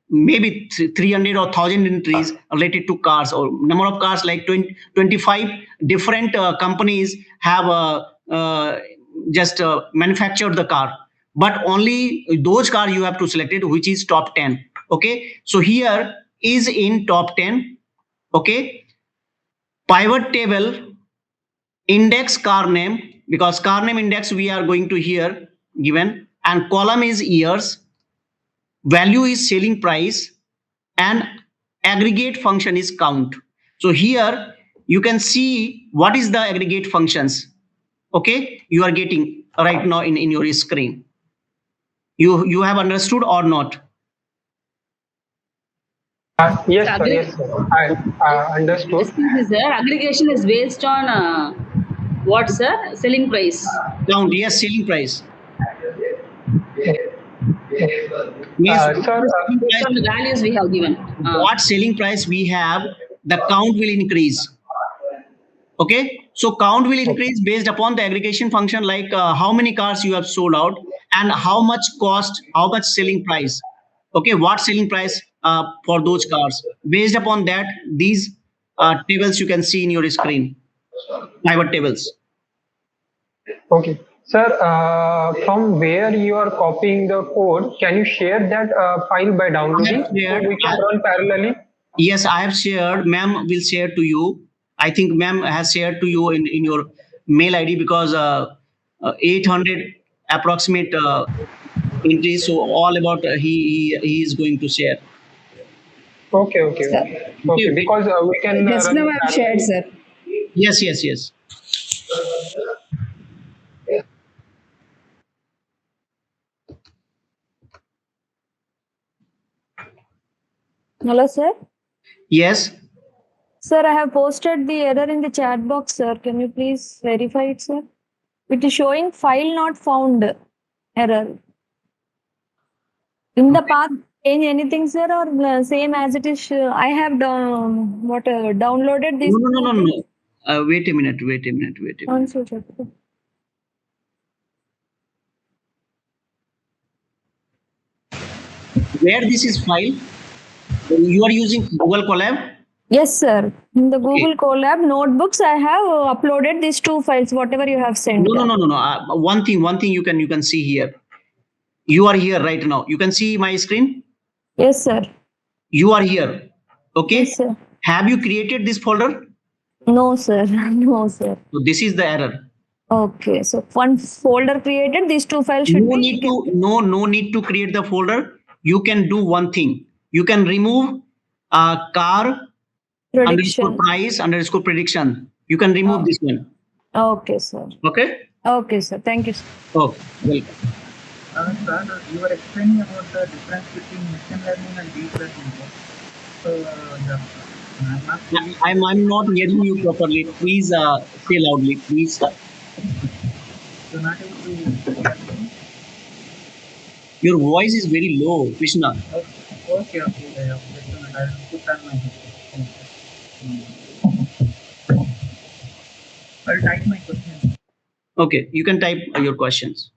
maybe 300 or 1000 entries related to cars, or number of cars like 25 different companies have just manufactured the car, but only those cars you have to select it, which is top 10. Okay, so here is in top 10. Okay, pivot table index car name, because car name index we are going to here given, and column is years, value is selling price, and aggregate function is count. So here you can see what is the aggregate functions. Okay, you are getting right now in your screen. You have understood or not? Yes, sir. I understood. Excuse me, sir. Aggregation is based on what, sir? Selling price. Count, yes, selling price. Means Sir, based on the values we have given. what selling price we have, the count will increase. Okay, so count will increase based upon the aggregation function, like how many cars you have sold out and how much cost, how much selling price. Okay, what selling price for those cars. Based upon that, these tables you can see in your screen, pivot tables. okay. Sir, from where you are copying the code, can you share that file by downloading so we can run parallelly? Yes, I have shared. Ma'am will share to you. I think ma'am has shared to you in your mail ID, because 800 approximate entries. So all about he is going to share. Okay. Because we can. Just now I've shared, sir. Yes. Hello, sir. Yes. Sir, I have posted the error in the chat box, sir. Can you please verify it, sir? It is showing file not found error. In the path, change anything, sir, or same as it is? I have downloaded this. No. Wait a minute. One second. Where this is file? You are using Google Colab? Yes, sir. In the Google Colab notebooks, I have uploaded these two files, whatever you have sent. No. One thing you can see here. You are here right now. You can see my screen. Yes, sir. You are here. Okay. Yes, sir. Have you created this folder? No, sir. No, sir. So this is the error. Okay. So one folder created. These two files should No be. need to create the folder. You can do one thing. You can remove car Prediction. _price _prediction. You can remove this one. Okay, sir. Okay. Okay, sir. Thank you, sir. Okay. Welcome. Sir, you were explaining about the difference between machine learning and deep learning. So, I'm not hearing you properly. Please say loudly, please. you're not able to hear me? Your voice is very low, Krishna. Okay. Just a minute. I will put on my headset. I'll type my question. Okay, you can type your questions.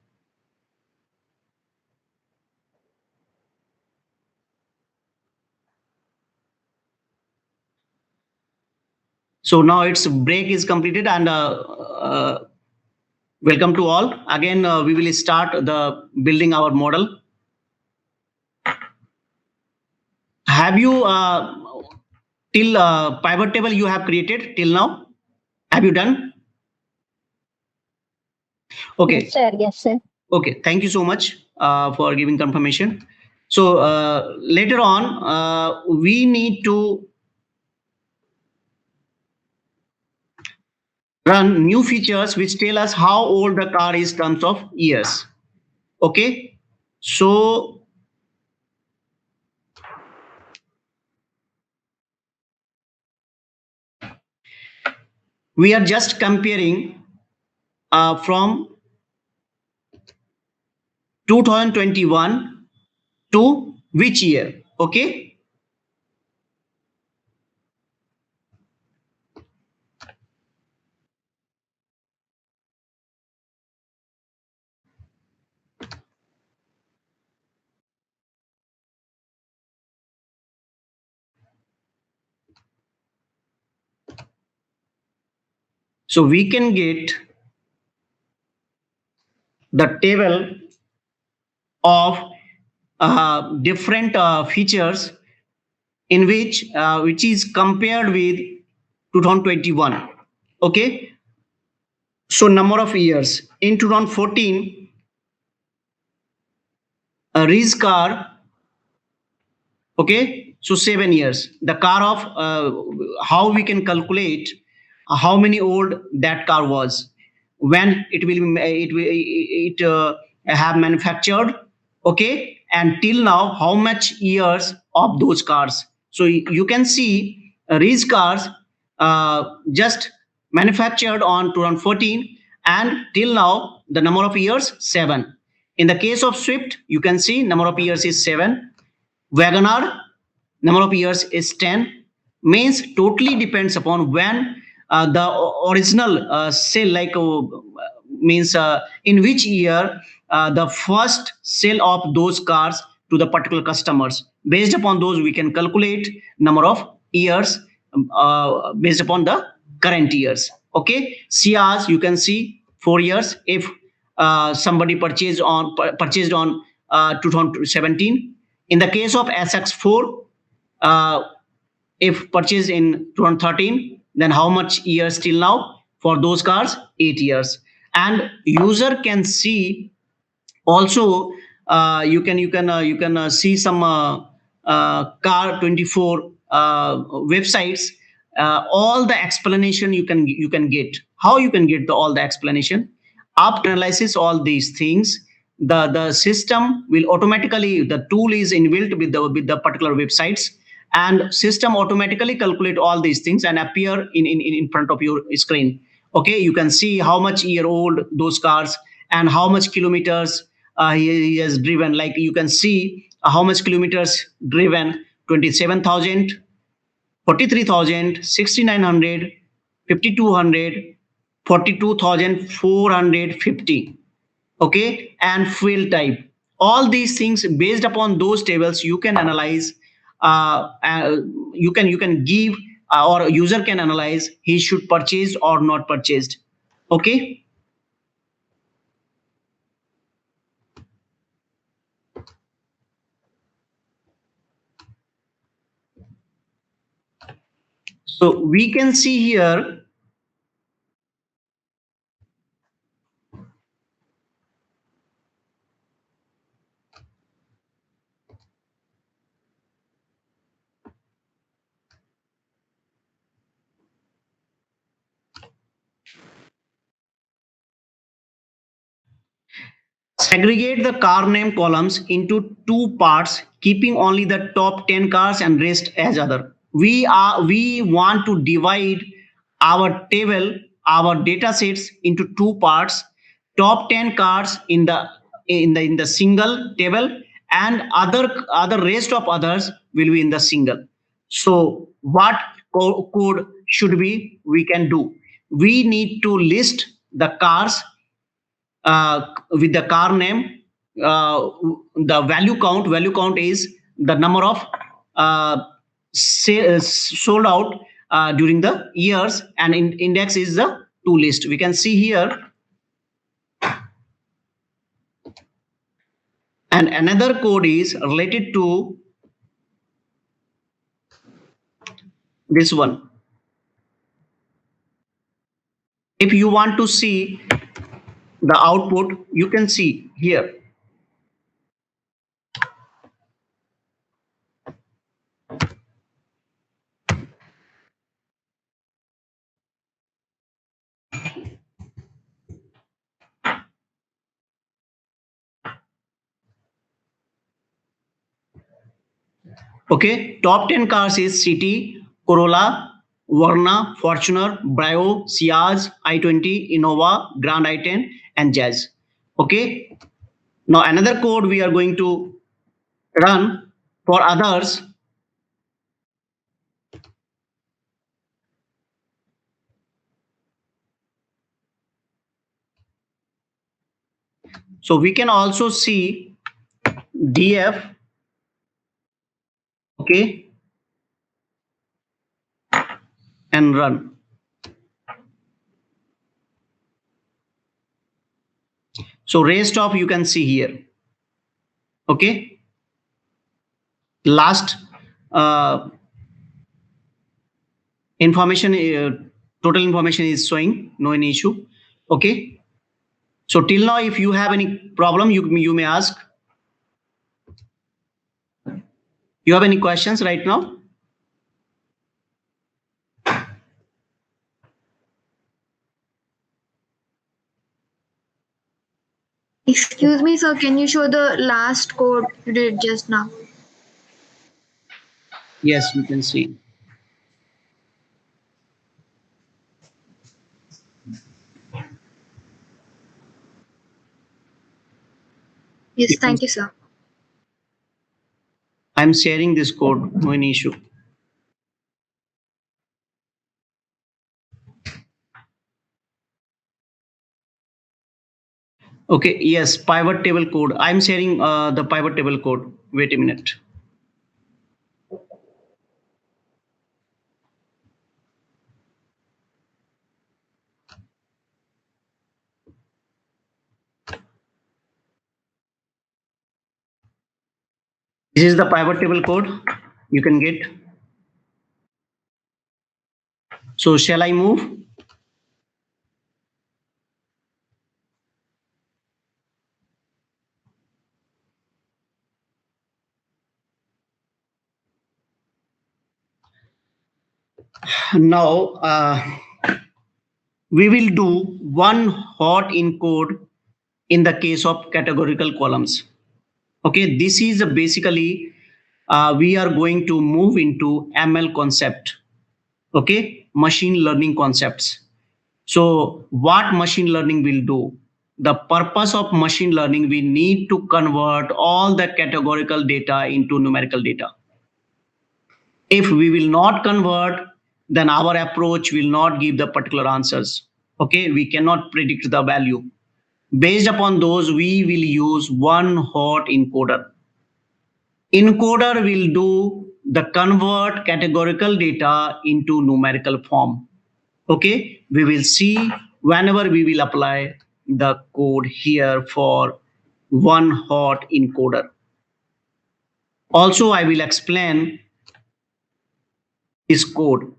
So now its break is completed, and welcome to all. Again, we will start the building our model. Have you till pivot table you have created till now? Have you done? Okay. Yes, sir. Okay, thank you so much for giving confirmation. So later on, we need to run new features which tell us how old the car is in terms of years. Okay, so we are just comparing from 2021 to which year? Okay. So we can get the table of different features in which is compared with 2021. Okay, so number of years in 2014, a Riz car. Okay, so 7 years. The car of how we can calculate how many old that car was when it have manufactured. Okay, and till now how much years of those cars. So you can see Riz cars just manufactured on 2014, and till now the number of years 7. In the case of Swift, you can see number of years is 7. WagonR, number of years is 10. Means totally depends upon when the original sale, like means in which year the first sale of those cars to the particular customers. Based upon those, we can calculate number of years based upon the current years. Okay, Ciaz, you can see 4 years if somebody purchased on 2017. In the case of SX4, if purchased in 2013, then how much years till now for those cars? 8 years. And user can see also you can see some car 24 websites. All the explanation you can get. How you can get all the explanation? After analysis all these things, the system will automatically, the tool is inbuilt with the particular websites, and system automatically calculate all these things and appear in front of your screen. Okay, you can see how much year old those cars and how much kilometers he has driven. Like you can see how much kilometers driven: 27,000, 43,000, 6,900, 5,200, 42,450. Okay, and fuel type. All these things, based upon those tables, you can analyze. You can give, or a user can analyze he should purchase or not purchased. Okay. So we can see here segregate the car name columns into two parts, keeping only the top 10 cars and rest as other. We want to divide our table, our data sets into two parts: top 10 cars in the single table, and other rest of others will be in the single. So what code should we can do? We need to list the cars with the car name. The value count is the number of sold out during the years, and index is the to list. We can see here. And another code is related to this one. If you want to see the output, you can see here. Okay, top 10 cars is City, Corolla, Verna, Fortuner, Brio, Ciaz, i20, Innova, Grand i10, and Jazz. Okay. Now another code we are going to run for others. So we can also see DF. Okay. And run. So rest of you can see here. Okay. Last information, total information is showing, no any issue. Okay. So till now, if you have any problem, you may ask. You have any questions right now? Excuse me, sir, can you show the last code you did just now? Yes, you can see. Yes, thank you, sir. I'm sharing this code, no any issue. Okay, yes, pivot table code. I'm sharing the pivot table code. Wait a minute. This is the pivot table code you can get. So shall I move? Now we will do one hot encode in the case of categorical columns. Okay, this is basically we are going to move into ML concept. Okay, machine learning concepts. So what machine learning will do? the purpose of machine learning, we need to convert all the categorical data into numerical data. If we will not convert, then our approach will not give the particular answers. Okay, we cannot predict the value. Based upon those, we will use one hot encoder. Encoder will do the convert categorical data into numerical form. Okay, we will see whenever we will apply the code here for one hot encoder. Also, I will explain this code.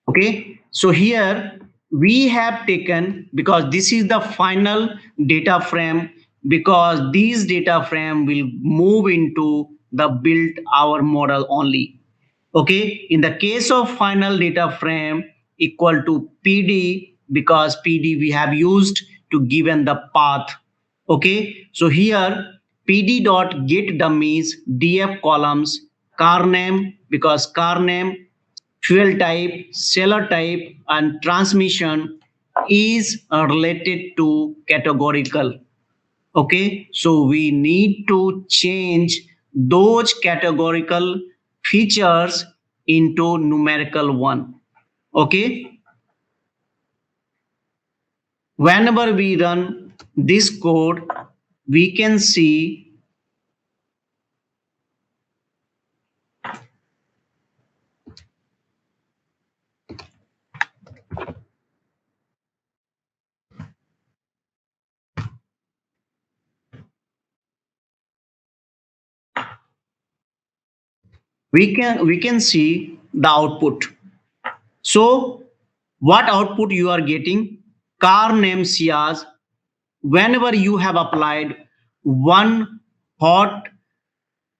Okay, so here we have taken, because this is the final data frame, because these data frame will move into the build our model only. Okay, in the case of final data frame equal to PD, because PD we have used to given the path. Okay, so here PD dot get dummies df columns car name, because car name, fuel type, seller type, and transmission is related to categorical. Okay, so we need to change those categorical features into numerical one. Okay, whenever we run this code, we can see we can see the output. So what output you are getting? Car name Ciaz. Whenever you have applied one hot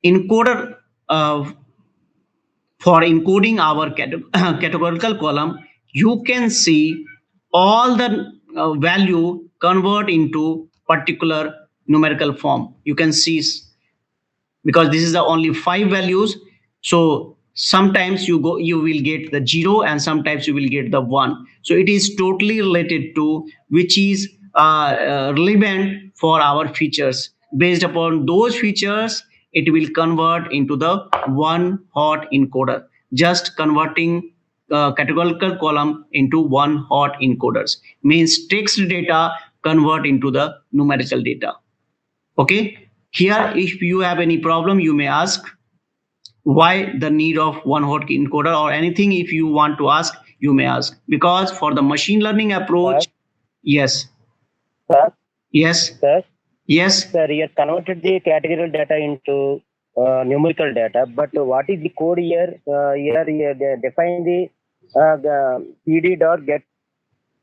encoder for encoding our categorical column, you can see all the value convert into particular numerical form. You can see, because this is the only 5 values, so sometimes you will get the 0 and sometimes you will get the 1. So it is totally related to which is relevant for our features. Based upon those features, it will convert into the one hot encoder, just converting categorical column into one hot encoders, means text data convert into the numerical data. Okay, here if you have any problem, you may ask why the need of one hot encoder, or anything if you want to ask, you may ask, because for the machine learning approach. Yes. Sir? Yes. Sir? Yes. Sir, you have converted the categorical data into numerical data, but what is the code here? Here you define the PD dot get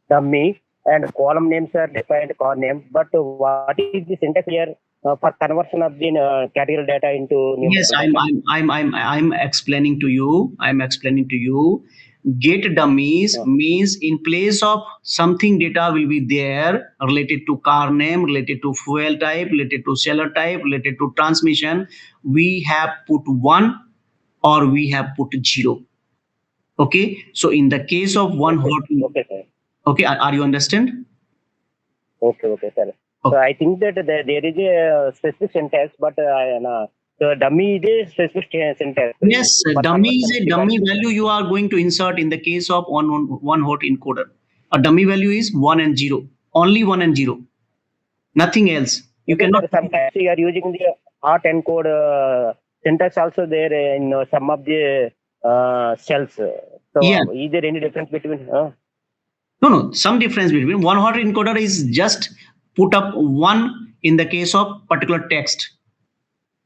dummy and column names are defined car name, but what is the syntax here for conversion of the categorical data into numerical? Yes, I'm explaining to you. I'm explaining to you. Get dummies means in place of something data will be there related to car name, related to fuel type, related to seller type, related to transmission. We have put 1 or we have put 0. Okay, so in the case of one hot. Okay, sir. Okay, are you understand? Okay, sir. So I think that there is a specific syntax, but the dummy is a specific syntax. Yes, dummy is a dummy value you are going to insert in the case of one hot encoder. A dummy value is 1 and 0, only 1 and 0, nothing else. You cannot. Sometimes you are using the hot encode syntax also there in some of the cells. So yeah. Is there any difference between? No, some difference between one hot encoder is just put up 1 in the case of particular text.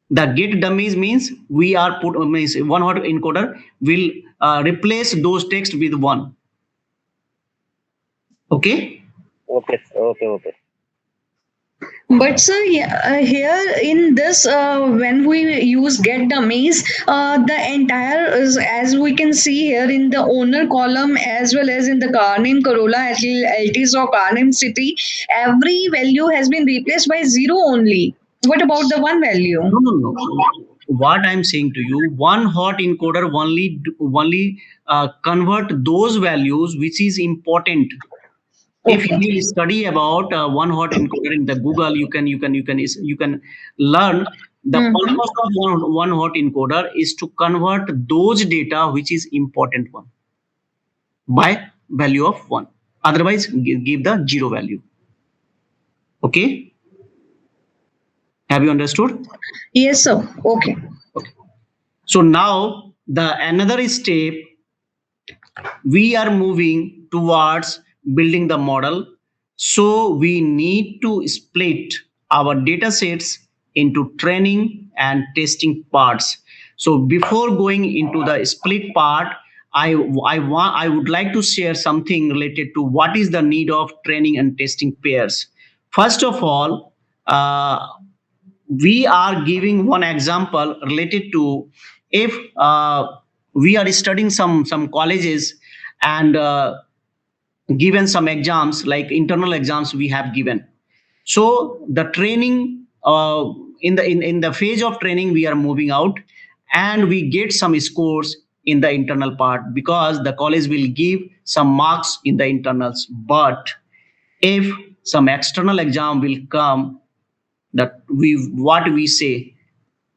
The get dummies means we are means one hot encoder will replace those text with 1. Okay. Okay. But sir, here in this, when we use get dummies, the entire, as we can see here in the owner column as well as in the car name Corolla, LTs or car name City, every value has been replaced by 0 only. What about the 1 value? No. what I'm saying to you, one hot encoder only convert those values which is important. If you will study about one hot encoder in the Google, you can learn the purpose of one hot encoder is to convert those data which is important one by value of 1. Otherwise, give the 0 value. Okay. Have you understood? Yes, sir. Okay. So now the another step, we are moving towards building the model. So we need to split our data sets into training and testing parts. So before going into the split part, I would like to share something related to what is the need of training and testing pairs. First of all, we are giving one example related to if we are studying some colleges and given some exams like internal exams we have given. So the training in the phase of training we are moving out and we get some scores in the internal part because the college will give some marks in the internals. But if some external exam will come, that we say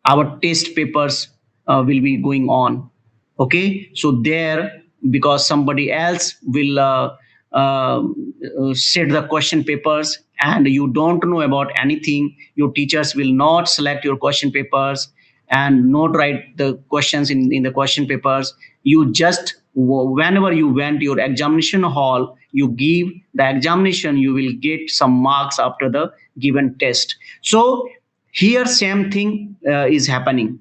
our test papers will be going on. Okay, so there, because somebody else will set the question papers and you don't know about anything, your teachers will not select your question papers and not write the questions in the question papers. You just, whenever you went your examination hall, you give the examination, you will get some marks after the given test. So here same thing is happening.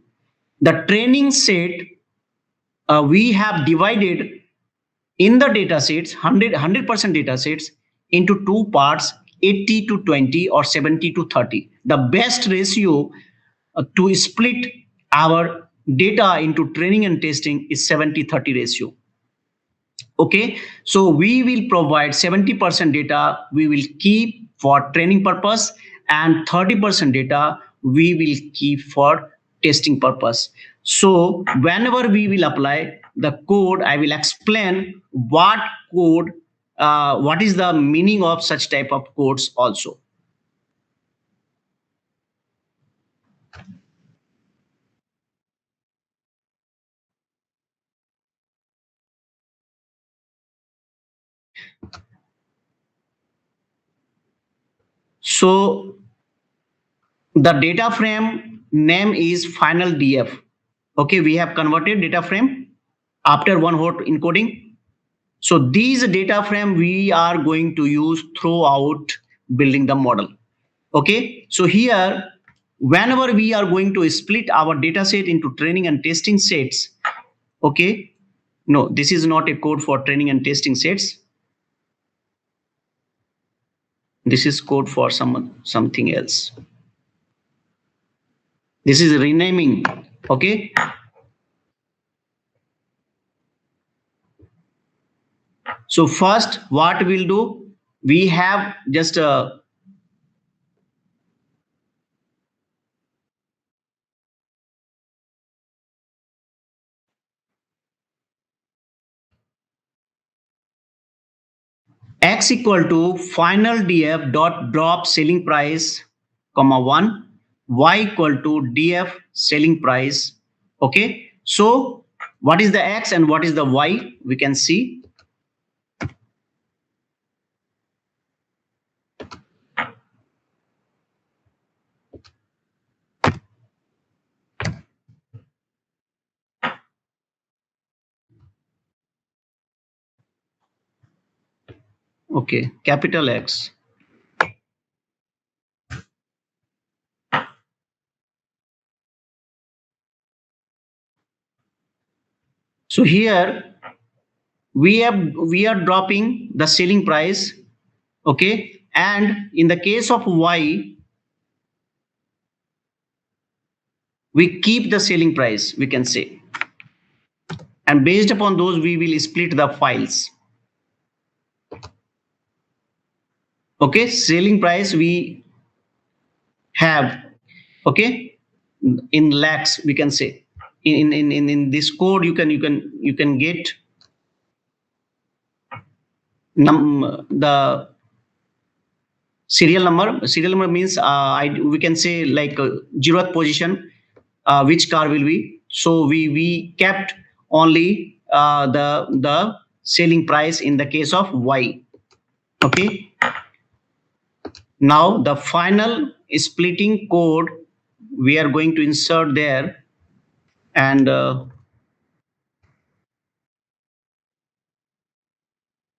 The training set, we have divided in the data sets, 100% data sets into two parts, 80 to 20 or 70 to 30. The best ratio to split our data into training and testing is 70-30 ratio. Okay, so we will provide 70% data we will keep for training purpose and 30% data we will keep for testing purpose. So whenever we will apply the code, I will explain what code, what is the meaning of such type of codes also. So the data frame name is final DF. Okay, we have converted data frame after one hot encoding. So these data frame we are going to use throughout building the model. Okay, so here whenever we are going to split our data set into training and testing sets, okay, no, this is not a code for training and testing sets. This is code for something else. This is renaming. Okay, so first what we'll do, we have just x equal to final df dot drop selling price comma 1, y equal to df selling price. Okay, so what is the x and what is the y, we can see. Okay, capital X. So here we are dropping the selling price. Okay, and in the case of y, we keep the selling price, we can say, and based upon those we will split the files. Okay, selling price we have. Okay, in lakhs, we can say. In this code, you can get the serial number. Serial number means we can say like 0th position, which car will be. So we kept only the selling price in the case of Y. Okay. Now the final splitting code we are going to insert there, and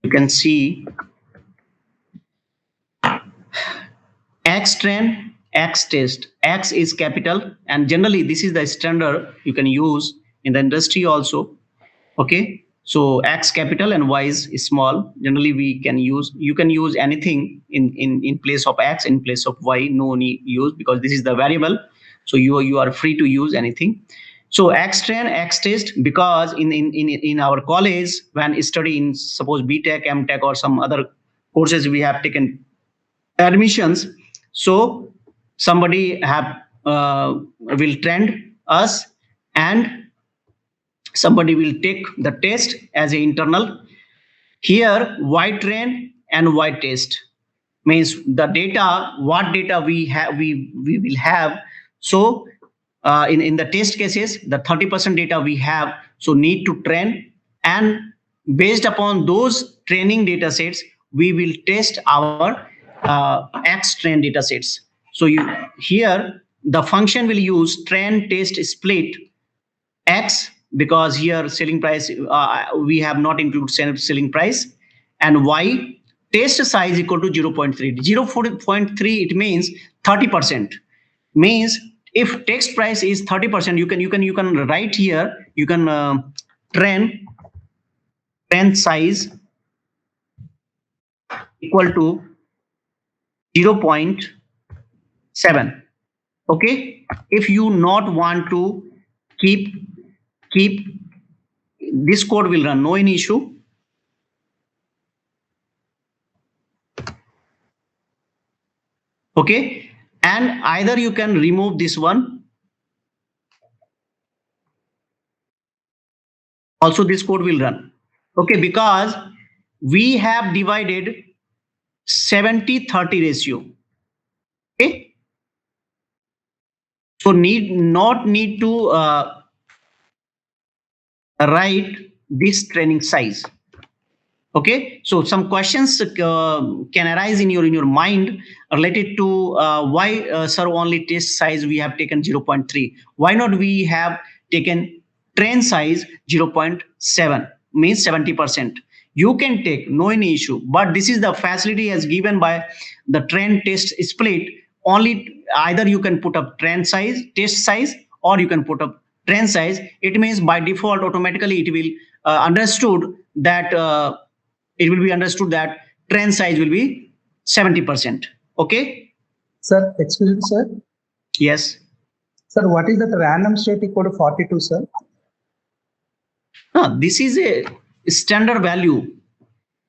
you can see X trend, X test. X is capital, and generally this is the standard you can use in the industry also. Okay, so X capital and Y is small. Generally you can use anything in place of X, in place of Y. No need use, because this is the variable. So you are free to use anything. So X trend, X test, because in our college, when studying, suppose BTech, MTech, or some other courses we have taken admissions, so somebody will trend us, and somebody will take the test as a internal. Here Y trend and Y test means the data, what data we will have. So in the test cases, the 30% data we have, so need to train, and based upon those training data sets, we will test our X trend data sets. So here the function will use train test split X, because here selling price, we have not included selling price, and Y test size equal to 0.3. 0.3, it means 30%. Means if text price is 30%, you can write here, you can trend size equal to 0.7. Okay, if you not want to keep this code will run, no any issue. Okay, and either you can remove this one, also this code will run. Okay, because we have divided 70-30 ratio. Okay, so not need to write this training size. Okay, so some questions can arise in your mind related to why sir only test size we have taken 0.3. Why not we have taken train size 0.7, means 70%. You can take, no any issue, but this is the facility as given by the train test split. Only either you can put up train size, test size, or you can put up train size. It means by default automatically it will understood that train size will be 70%. Okay. Sir, excuse me, sir. Yes. Sir, what is that random state equal to 42, sir? This is a standard value.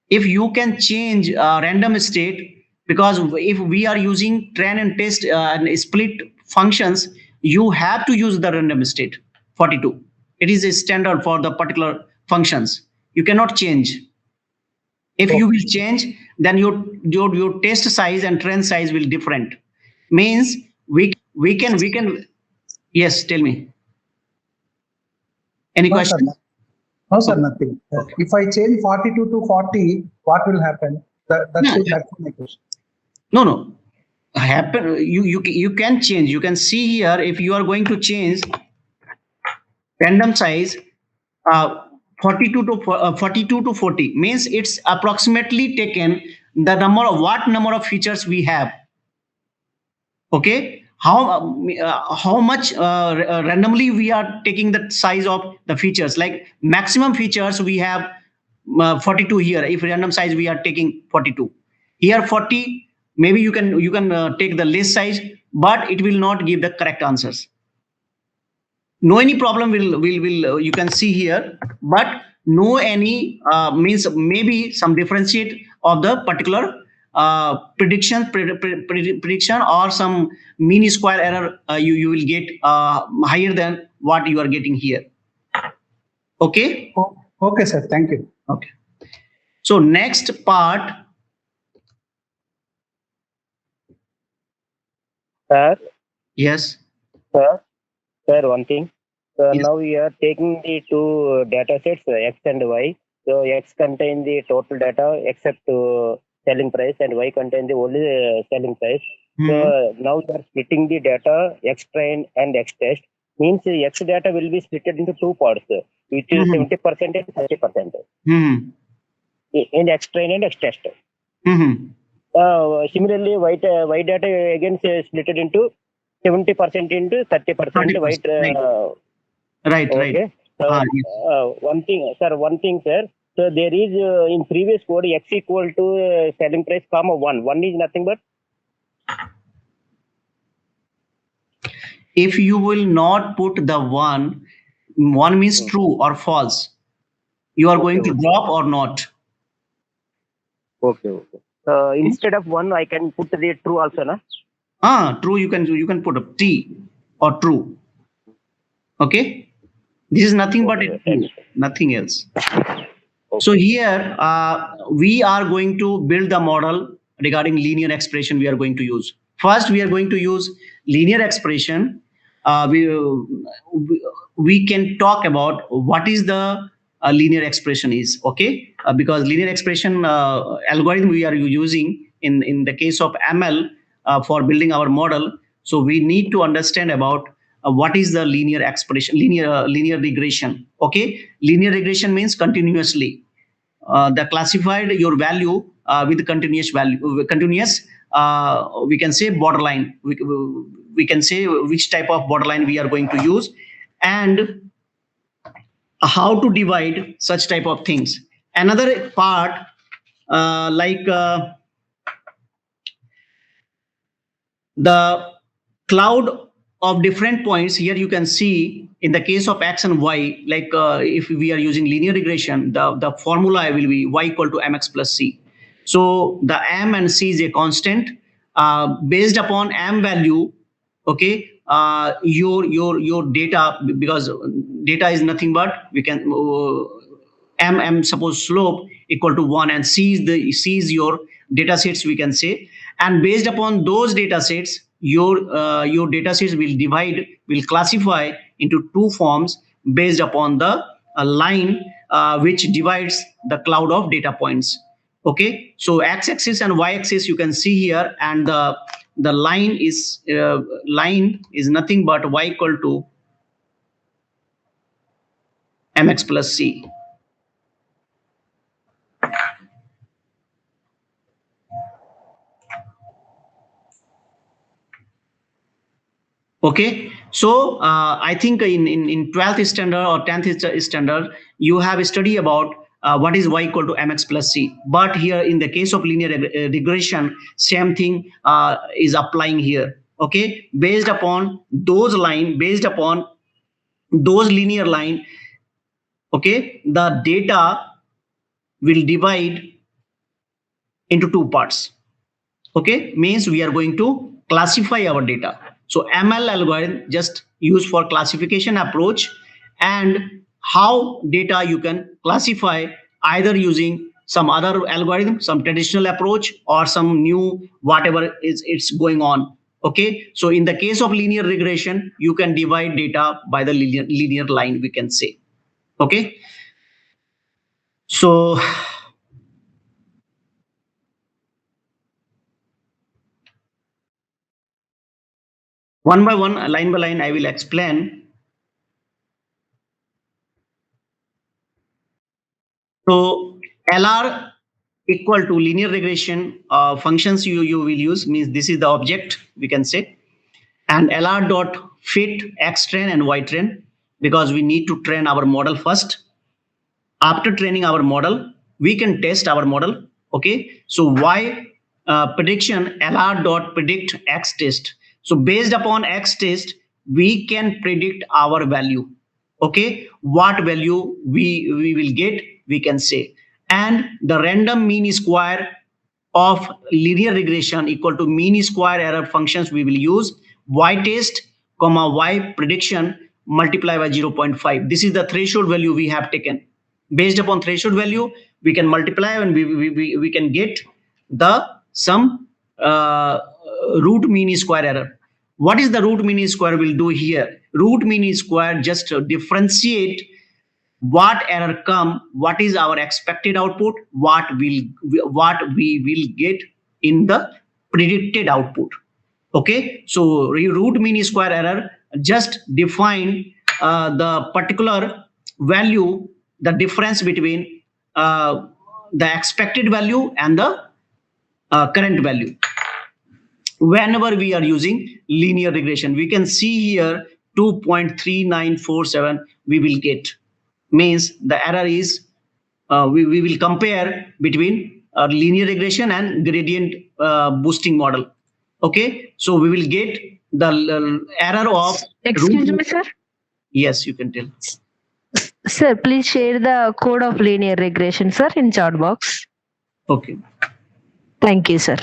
If you can change random state, because if we are using train and test and split functions, you have to use the random state 42. It is a standard for the particular functions. You cannot change. If you will change, then your test size and train size will different. Means we can. Yes, tell me. Any question? No, sir, nothing. Okay. If I change 42 to 40, what will happen? That's my question. No. Happen. You can change. You can see here, if you are going to change random size 42 to 40, means it's approximately taken the number of features we have. Okay, how much randomly we are taking the size of the features. Like maximum features we have 42 here. If random size we are taking 42 here, 40. Maybe you can take the less size, but it will not give the correct answers. No any problem will you can see here, but no any means maybe some differentiate of the particular prediction or some mean square error, you will get higher than what you are getting here. Okay. Okay, sir. Thank you. Okay. So next part. Sir. Yes. Sir, one thing. So Yes. now we are taking the two data sets, X and Y. So X contain the total data except selling price, and Y contain the only selling price. So now we are splitting the data X train and X test. Means X data will be split into two parts, which is 70% and 30%. In X train and X test. Similarly, Y data again split into 70% into 30%. Right. Okay. One thing, sir. So there is in previous code X equal to selling price comma 1. 1 is nothing but. If you will not put the one means true or false. You are going to drop or not. Okay. Instead of 1, I can put the true also, na? True. You can put a T or true. Okay. This is nothing but a true, nothing else. So here we are going to build the model regarding linear expression we are going to use. First, we are going to use linear expression. We can talk about what is the linear expression is, okay? Because linear expression algorithm we are using in the case of ML for building our model. So we need to understand about what is the linear expression, linear regression. Okay, linear regression means continuously. The classified your value with continuous value, we can say borderline. We can say which type of borderline we are going to use and how to divide such type of things. Another part the cloud of different points. Here you can see in the case of X and Y, like if we are using linear regression, the formula will be Y equal to mx plus c. So the m and c is a constant based upon m value. Okay, your data, because data is nothing but we can m suppose slope equal to 1 and c is your data sets, we can say, and based upon those data sets your data sets will classify into two forms based upon the line which divides the cloud of data points. Okay, so x-axis and y-axis you can see here, and the line is nothing but y equal to mx plus c. Okay, so I think in 12th standard or 10th standard you have studied about what is y equal to mx plus c, but here in the case of linear regression same thing is applying here. Okay, based upon those linear line, okay, the data will divide into two parts. Okay, means we are going to classify our data. So ML algorithm just used for classification approach, and how data you can classify either using some other algorithm, some traditional approach, or some new whatever it's going on. Okay, so in the case of linear regression you can divide data by the linear line, we can say. Okay, so one by one, line by line, I will explain. So LR equal to linear regression functions you will use, means this is the object, we can say, and LR dot fit X train and Y train, because we need to train our model first. After training our model, we can test our model. Okay, so Y prediction LR dot predict X test. So based upon X test, we can predict our value. Okay, what value we will get, we can say, and the random mean square of linear regression equal to mean square error functions, we will use y-test comma y prediction multiply by 0.5. This is the threshold value we have taken. Based upon threshold value, we can multiply and we can get the some root mean square error. What is the root mean square will do here? Root mean square just differentiate what error come, what is our expected output, what we will get in the predicted output. Okay, so root mean square error just define the particular value, the difference between the expected value and the current value. Whenever we are using linear regression, we can see here 2.3947 we will get. Means the error is we will compare between linear regression and gradient boosting model. Okay, so we will get the error of Excuse me, sir. Yes, you can tell. Sir, please share the code of linear regression, sir, in chat box. Okay. Thank you, sir.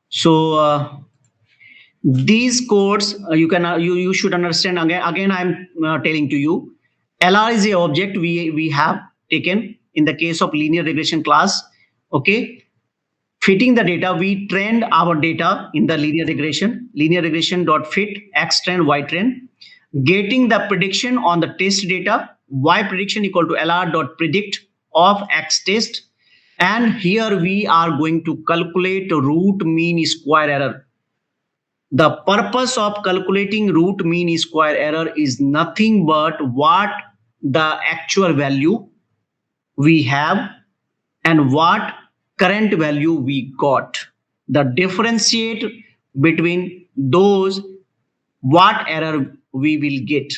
So these codes you can you should understand. Again I'm telling to you, LR is a object we have taken in the case of linear regression class. Okay, fitting the data, we trained our data in the linear regression dot fit x trend y trend, getting the prediction on the test data, y prediction equal to LR dot predict of x test. And here we are going to calculate root mean square error. The purpose of calculating root mean square error is nothing but what the actual value we have and what current value we got. The differentiate between those, what error we will get.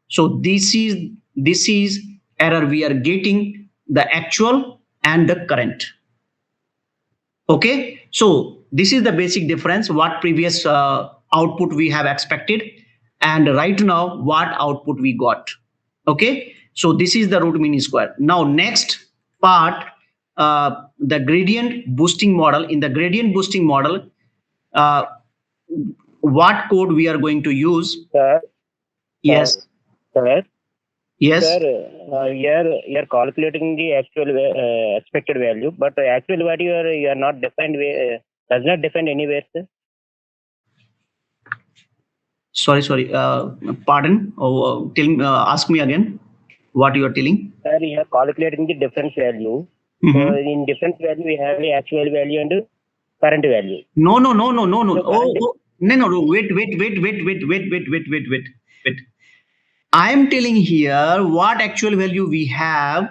So this is error we are getting, the actual and the current. Okay, so this is the basic difference, what previous output we have expected and right now what output we got. Okay, so this is the root mean square. Now next part, the gradient boosting model. In the gradient boosting model, what code we are going to use? Sir, yes. Sir. Yes. Sir, you're calculating the actual expected value, but the actual value you are not defined, does not define anywhere, sir. Sorry. Pardon. Tell me. Ask me again. What you are telling? Sir, you are calculating the difference value. So in difference value, we have the actual value and current value. No. No. Wait. I am telling here what actual value we have,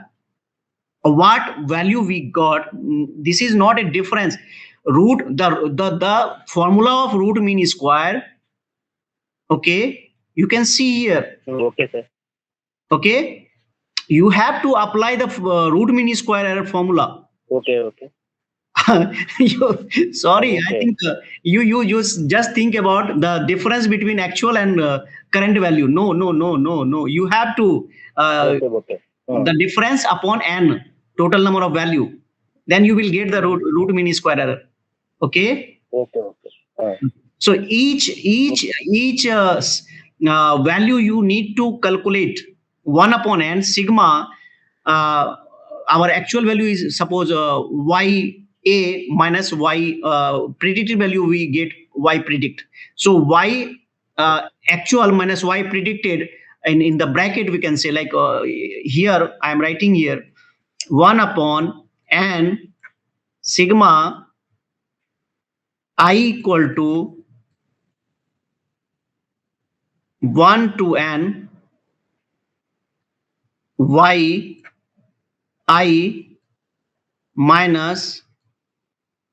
what value we got. This is not a difference. The formula of root mean square. Okay, you can see here. Okay, sir. Okay, you have to apply the root mean square error formula. Okay. Sorry, okay. I think you just think about the difference between actual and current value. No. You have to the difference upon n, total number of value. Then you will get the root mean square error. Okay. Okay. So each value you need to calculate 1 upon n sigma. Our actual value is suppose y a minus y predicted value, we get y predict. So y actual minus y predicted, and in the bracket we can say like here I am writing here 1 upon n sigma I equal to 1 to n y I minus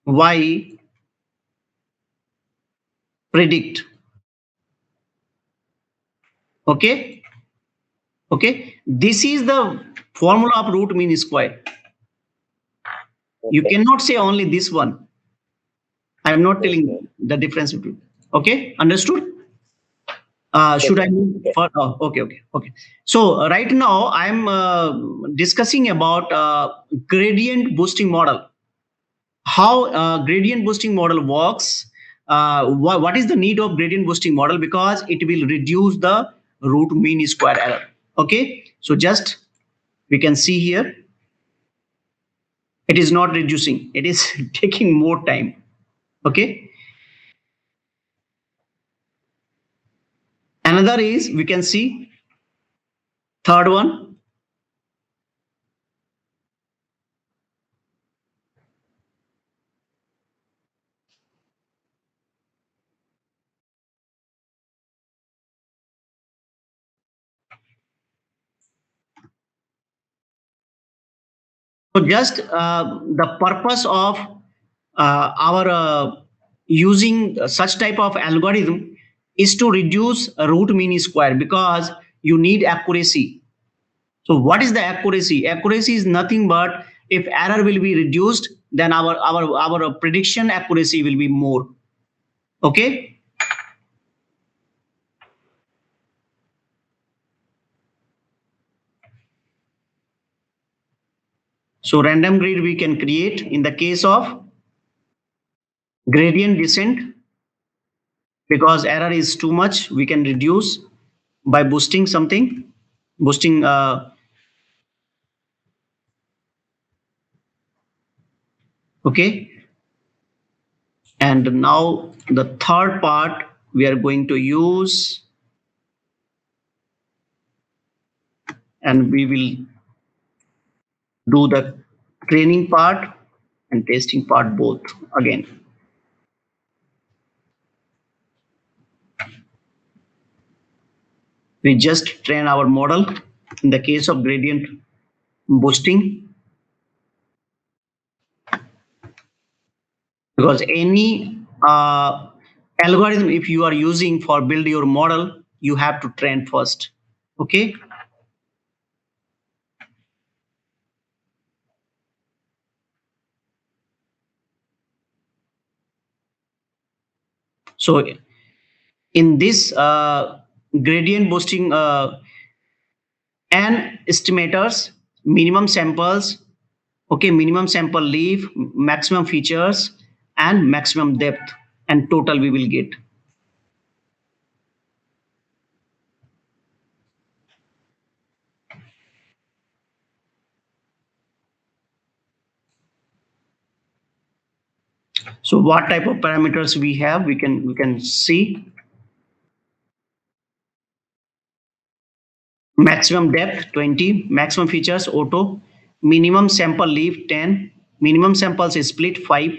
y predict. Okay. This is the formula of root mean square. You cannot say only this one. I am not telling the difference between. Okay, understood? Should I move for? Oh, okay. So right now I'm discussing about gradient boosting model. How gradient boosting model works. What is the need of gradient boosting model? Because it will reduce the root mean square error. Okay. So just we can see here. It is not reducing. It is taking more time. Okay. Another is we can see third one. So just the purpose of our using such type of algorithm is to reduce root mean square because you need accuracy. So what is the accuracy? Accuracy is nothing but if error will be reduced, then our prediction accuracy will be more. Okay. So random grid we can create in the case of gradient descent. Because error is too much, we can reduce by boosting something, boosting okay. And now the third part we are going to use, and we will do the training part and testing part both again. We just train our model in the case of gradient boosting, because any algorithm if you are using for build your model, you have to train first. Okay. So in this gradient boosting and estimators, minimum samples, okay, minimum sample leaf, maximum features, and maximum depth, and total we will get. So what type of parameters we have, we can see. Maximum depth 20, maximum features auto, minimum sample leaf 10, minimum samples split 5,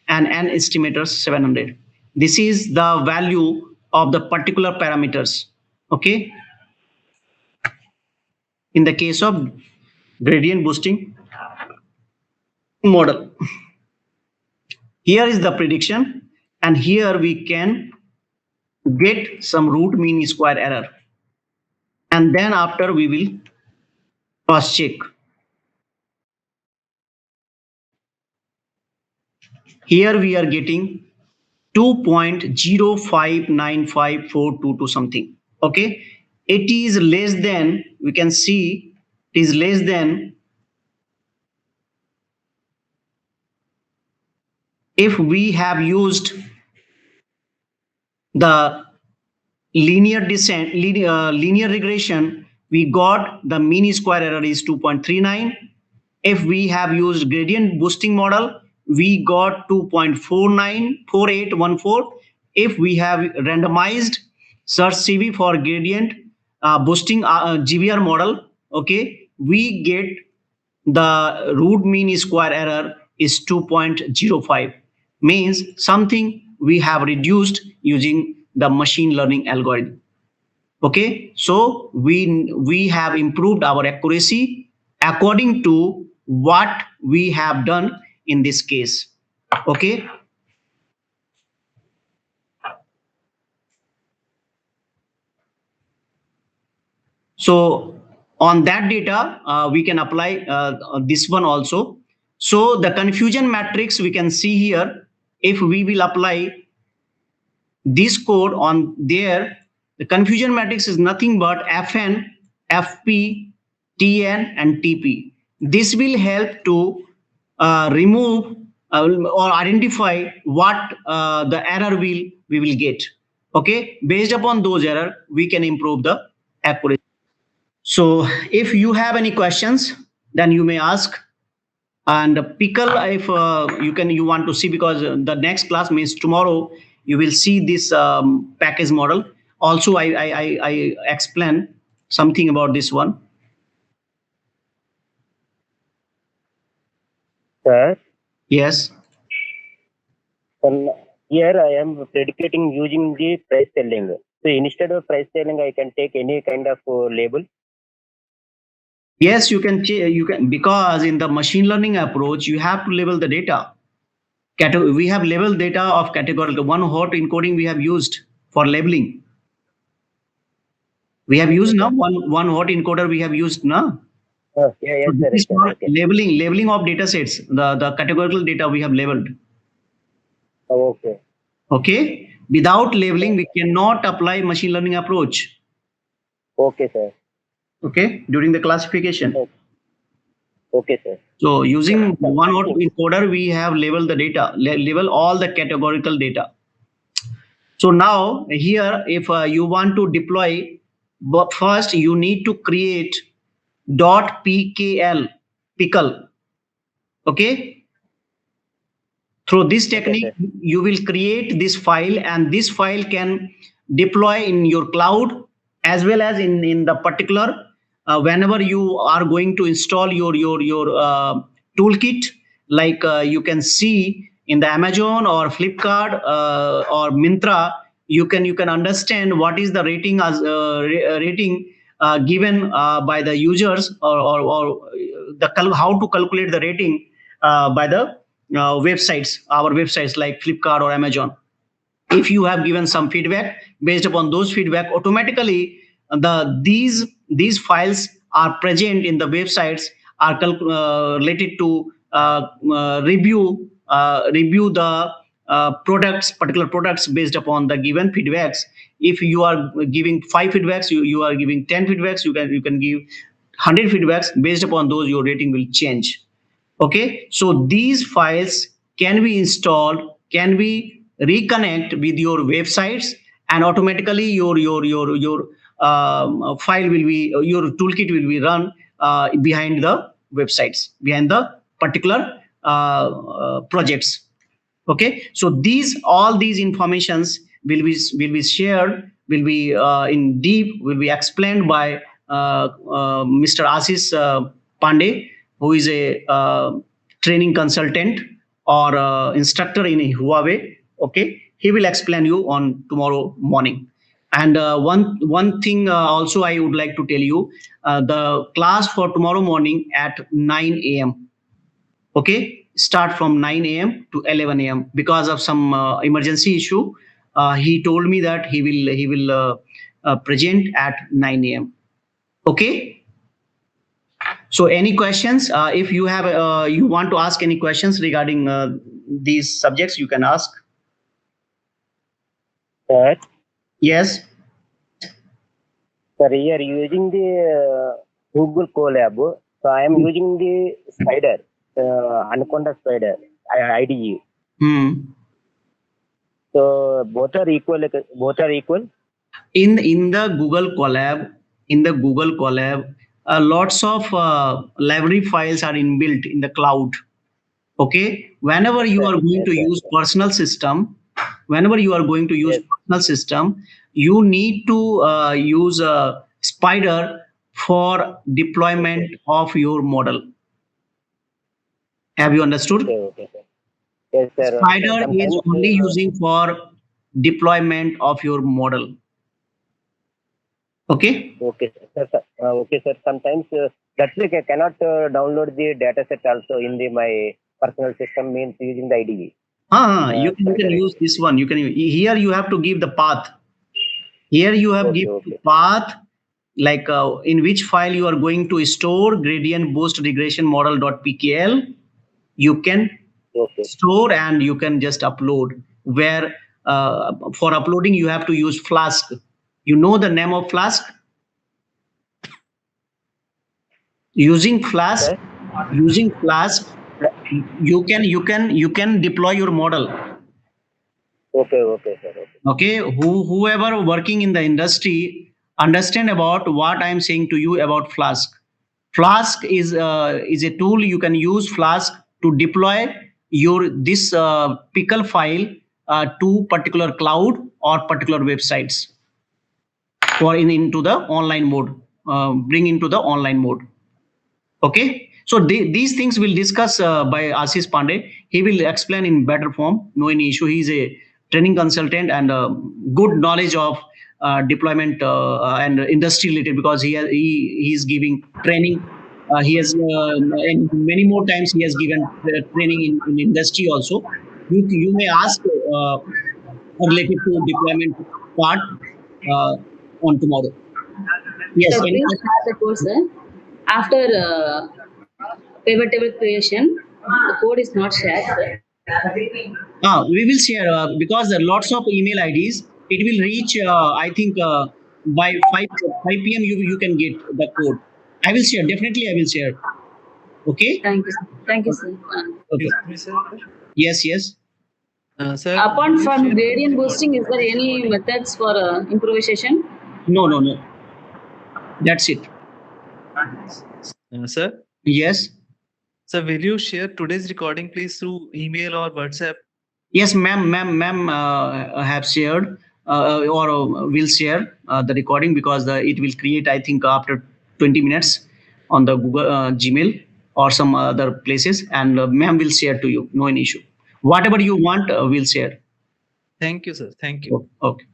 and n estimators 700. This is the value of the particular parameters. Okay. In the case of gradient boosting model, here is the prediction, and here we can get some root mean square error, and then after we will cross check. Here we are getting 2.0595422 something. Okay, it is less than, we can see it is less than, if we have used the linear descent, linear regression, we got the mean square error is 2.39. If we have used gradient boosting model, we got 2.494814. If we have randomized search CV for gradient boosting GBR model, okay, we get the root mean square error is 2.05, means something we have reduced using the machine learning algorithm. Okay, so we have improved our accuracy according to what we have done in this case. Okay. So on that data, we can apply this one also. So the confusion matrix we can see here, if we will apply this code on there, The confusion matrix is nothing but Fn, Fp, Tn, and Tp. This will help to remove or identify what the error we will get. Okay, based upon those error, we can improve the accuracy. So if you have any questions, then you may ask. And Pickle, if you want to see, because the next class means tomorrow, you will see this package model. Also, I explain something about this one. Sir? Yes. Here I am predicating using the price selling. So instead of price selling, I can take any kind of label. Yes, you can, because in the machine learning approach, you have to label the data. We have labeled data of categorical. One hot encoding we have used for labeling. We have used now one hot encoder we have used now. Yes, so this is for labeling of data sets. The categorical data we have labeled. Okay. Okay. Without labeling, we cannot apply machine learning approach. Okay, sir. Okay. During the classification. Okay, sir. So using one hot encoder, we have labeled the data, label all the categorical data. So now here, if you want to deploy, but first you need to create .pkl pickle. Okay. Through this technique, you will create this file, and this file can deploy in your cloud as well as in the particular whenever you are going to install your toolkit, like you can see in the Amazon or Flipkart or Myntra, you can understand what is the rating as rating given by the users, or how to calculate the rating by the websites, our websites like Flipkart or Amazon. If you have given some feedback, based upon those feedback, automatically these files are present in the websites, are related to review the particular products based upon the given feedbacks. If you are giving 5 feedbacks, you are giving 10 feedbacks, you can give 100 feedbacks. Based upon those, your rating will change. Okay, so these files can be installed, can be reconnect with your websites, and automatically your file will be, your toolkit will be run behind the websites, behind the particular projects. Okay, so all these informations will be shared, will be in deep, will be explained by Mr. Ashish Pandey, who is a training consultant or instructor in Huawei. Okay, he will explain you on tomorrow morning. And one thing also I would like to tell you, the class for tomorrow morning at 9 a.m. Okay, start from 9 a.m. to 11 a.m. because of some emergency issue. He told me that he will present at 9 a.m. Okay. So any questions? If you have, you want to ask any questions regarding these subjects, you can ask. Sir? Yes. Sir, here using the Google Colab, so I am using the Spider, Anaconda Spider, IDE. So both are equal. Both are equal. In the Google Colab, lots of library files are inbuilt in the cloud. Okay, whenever you are going to use personal system, you need to use a Spider for deployment of your model. Have you understood? Okay, sir. Yes, sir. Spider is only using for deployment of your model. Okay. Okay, sir. Okay, sir. Sometimes that's why I cannot download the dataset also in my personal system, means using the IDE. You can use this one. You can here you have to give the path. Here you have given the path, like in which file you are going to store gradient boost regression model.pkl. You can store and you can just upload. Where for uploading you have to use Flask. You know the name of Flask? Using Flask, you can deploy your model. Okay, sir. Okay, whoever working in the industry understand about what I am saying to you about Flask. Flask is a tool you can use Flask to deploy your this pickle file to particular cloud or particular websites, or into the online mode, bring into the online mode. Okay, so these things we'll discuss by Ashish Pandey. He will explain in better form. No any issue. He's a training consultant and good knowledge of deployment and industry related, because he is giving training. He has and many more times he has given training in industry also. You may ask related to deployment part on tomorrow. Yes. So please start the course, sir. After pivot table creation, the code is not shared, sir. We will share because there are lots of email IDs. It will reach, I think, by 5 p.m. You can get the code. I will share. Definitely, I will share. Okay. Thank you, sir. Thank you, sir. Okay. Yes. Sir. Apart from gradient boosting, is there any methods for improvisation? No. That's it. Sir. Yes. Sir, will you share today's recording, please, through email or WhatsApp? Yes, ma'am. Have shared or will share the recording, because it will create, I think, after 20 minutes on the Google Gmail or some other places, and ma'am will share to you. No any issue. Whatever you want, we'll share. Thank you, sir. Thank you. Okay.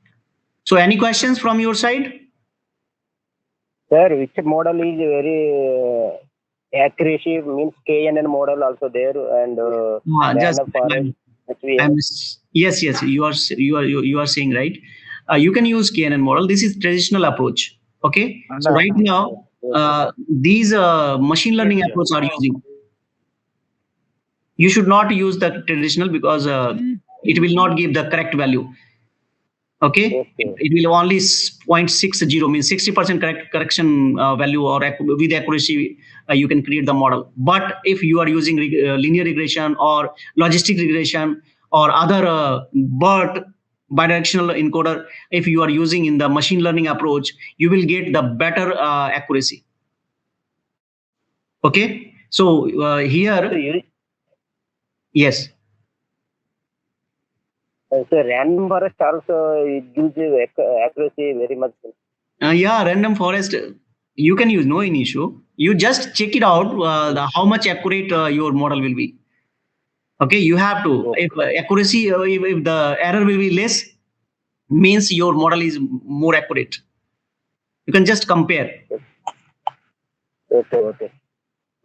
So, any questions from your side? Sir, which model is very accuracy, means KNN model also there, and yes, you are saying right. You can use KNN model. This is traditional approach. Okay. So right now, these machine learning approach are using. You should not use the traditional, because it will not give the correct value. Okay. It will only 0.60, means 60% correction value, or with accuracy you can create the model. But if you are using linear regression or logistic regression or other BERT, bidirectional encoder, if you are using in the machine learning approach, you will get the better accuracy. Okay. So here, yes. So random forest also gives accuracy very much. Yeah, random forest you can use, no any issue. You just check it out how much accurate your model will be. Okay, you have to. If accuracy, if the error will be less, means your model is more accurate. You can just compare.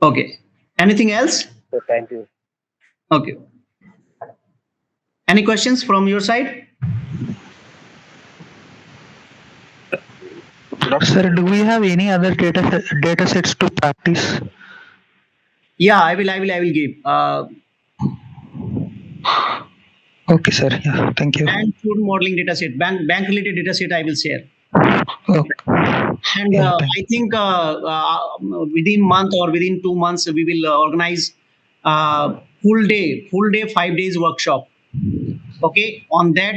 Okay. Anything else? Thank you. Okay. Any questions from your side? Sir, do we have any other data sets to practice? Yeah, I will give. Okay, sir. Yeah, thank you. And food modeling data set, bank related data set I will share. Okay. And I think within month or within 2 months we will organize full day 5 days workshop. Okay, on that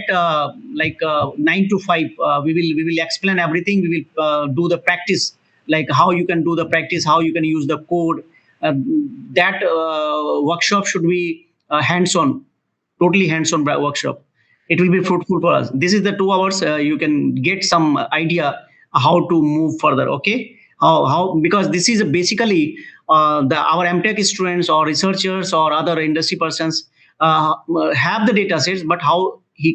9 to 5 we will explain everything. We will do the practice, like how you can do the practice, how you can use the code. That workshop should be hands-on, totally hands-on workshop. It will be fruitful for us. This is the 2 hours. You can get some idea how to move further. Okay, how because this is basically our MTech students or researchers or other industry persons have the data sets, but how he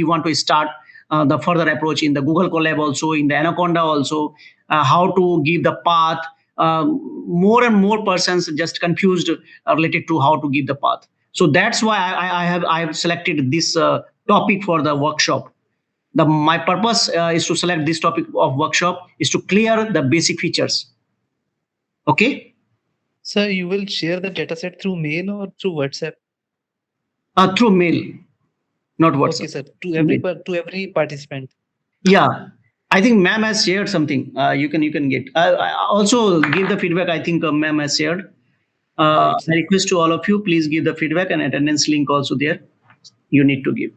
want to start the further approach in the Google Colab, also in the Anaconda, also how to give the path. More and more persons just confused related to how to give the path. So that's why I have selected this topic for the workshop. My purpose is to select this topic of workshop is to clear the basic features. Okay. Sir, you will share the dataset through mail or through WhatsApp? Through mail, not WhatsApp. Okay, sir. To every participant. Yeah, I think ma'am has shared something. You can get. I also give the feedback. I think ma'am has shared. I request to all of you, please give the feedback and attendance link also there. You need to give.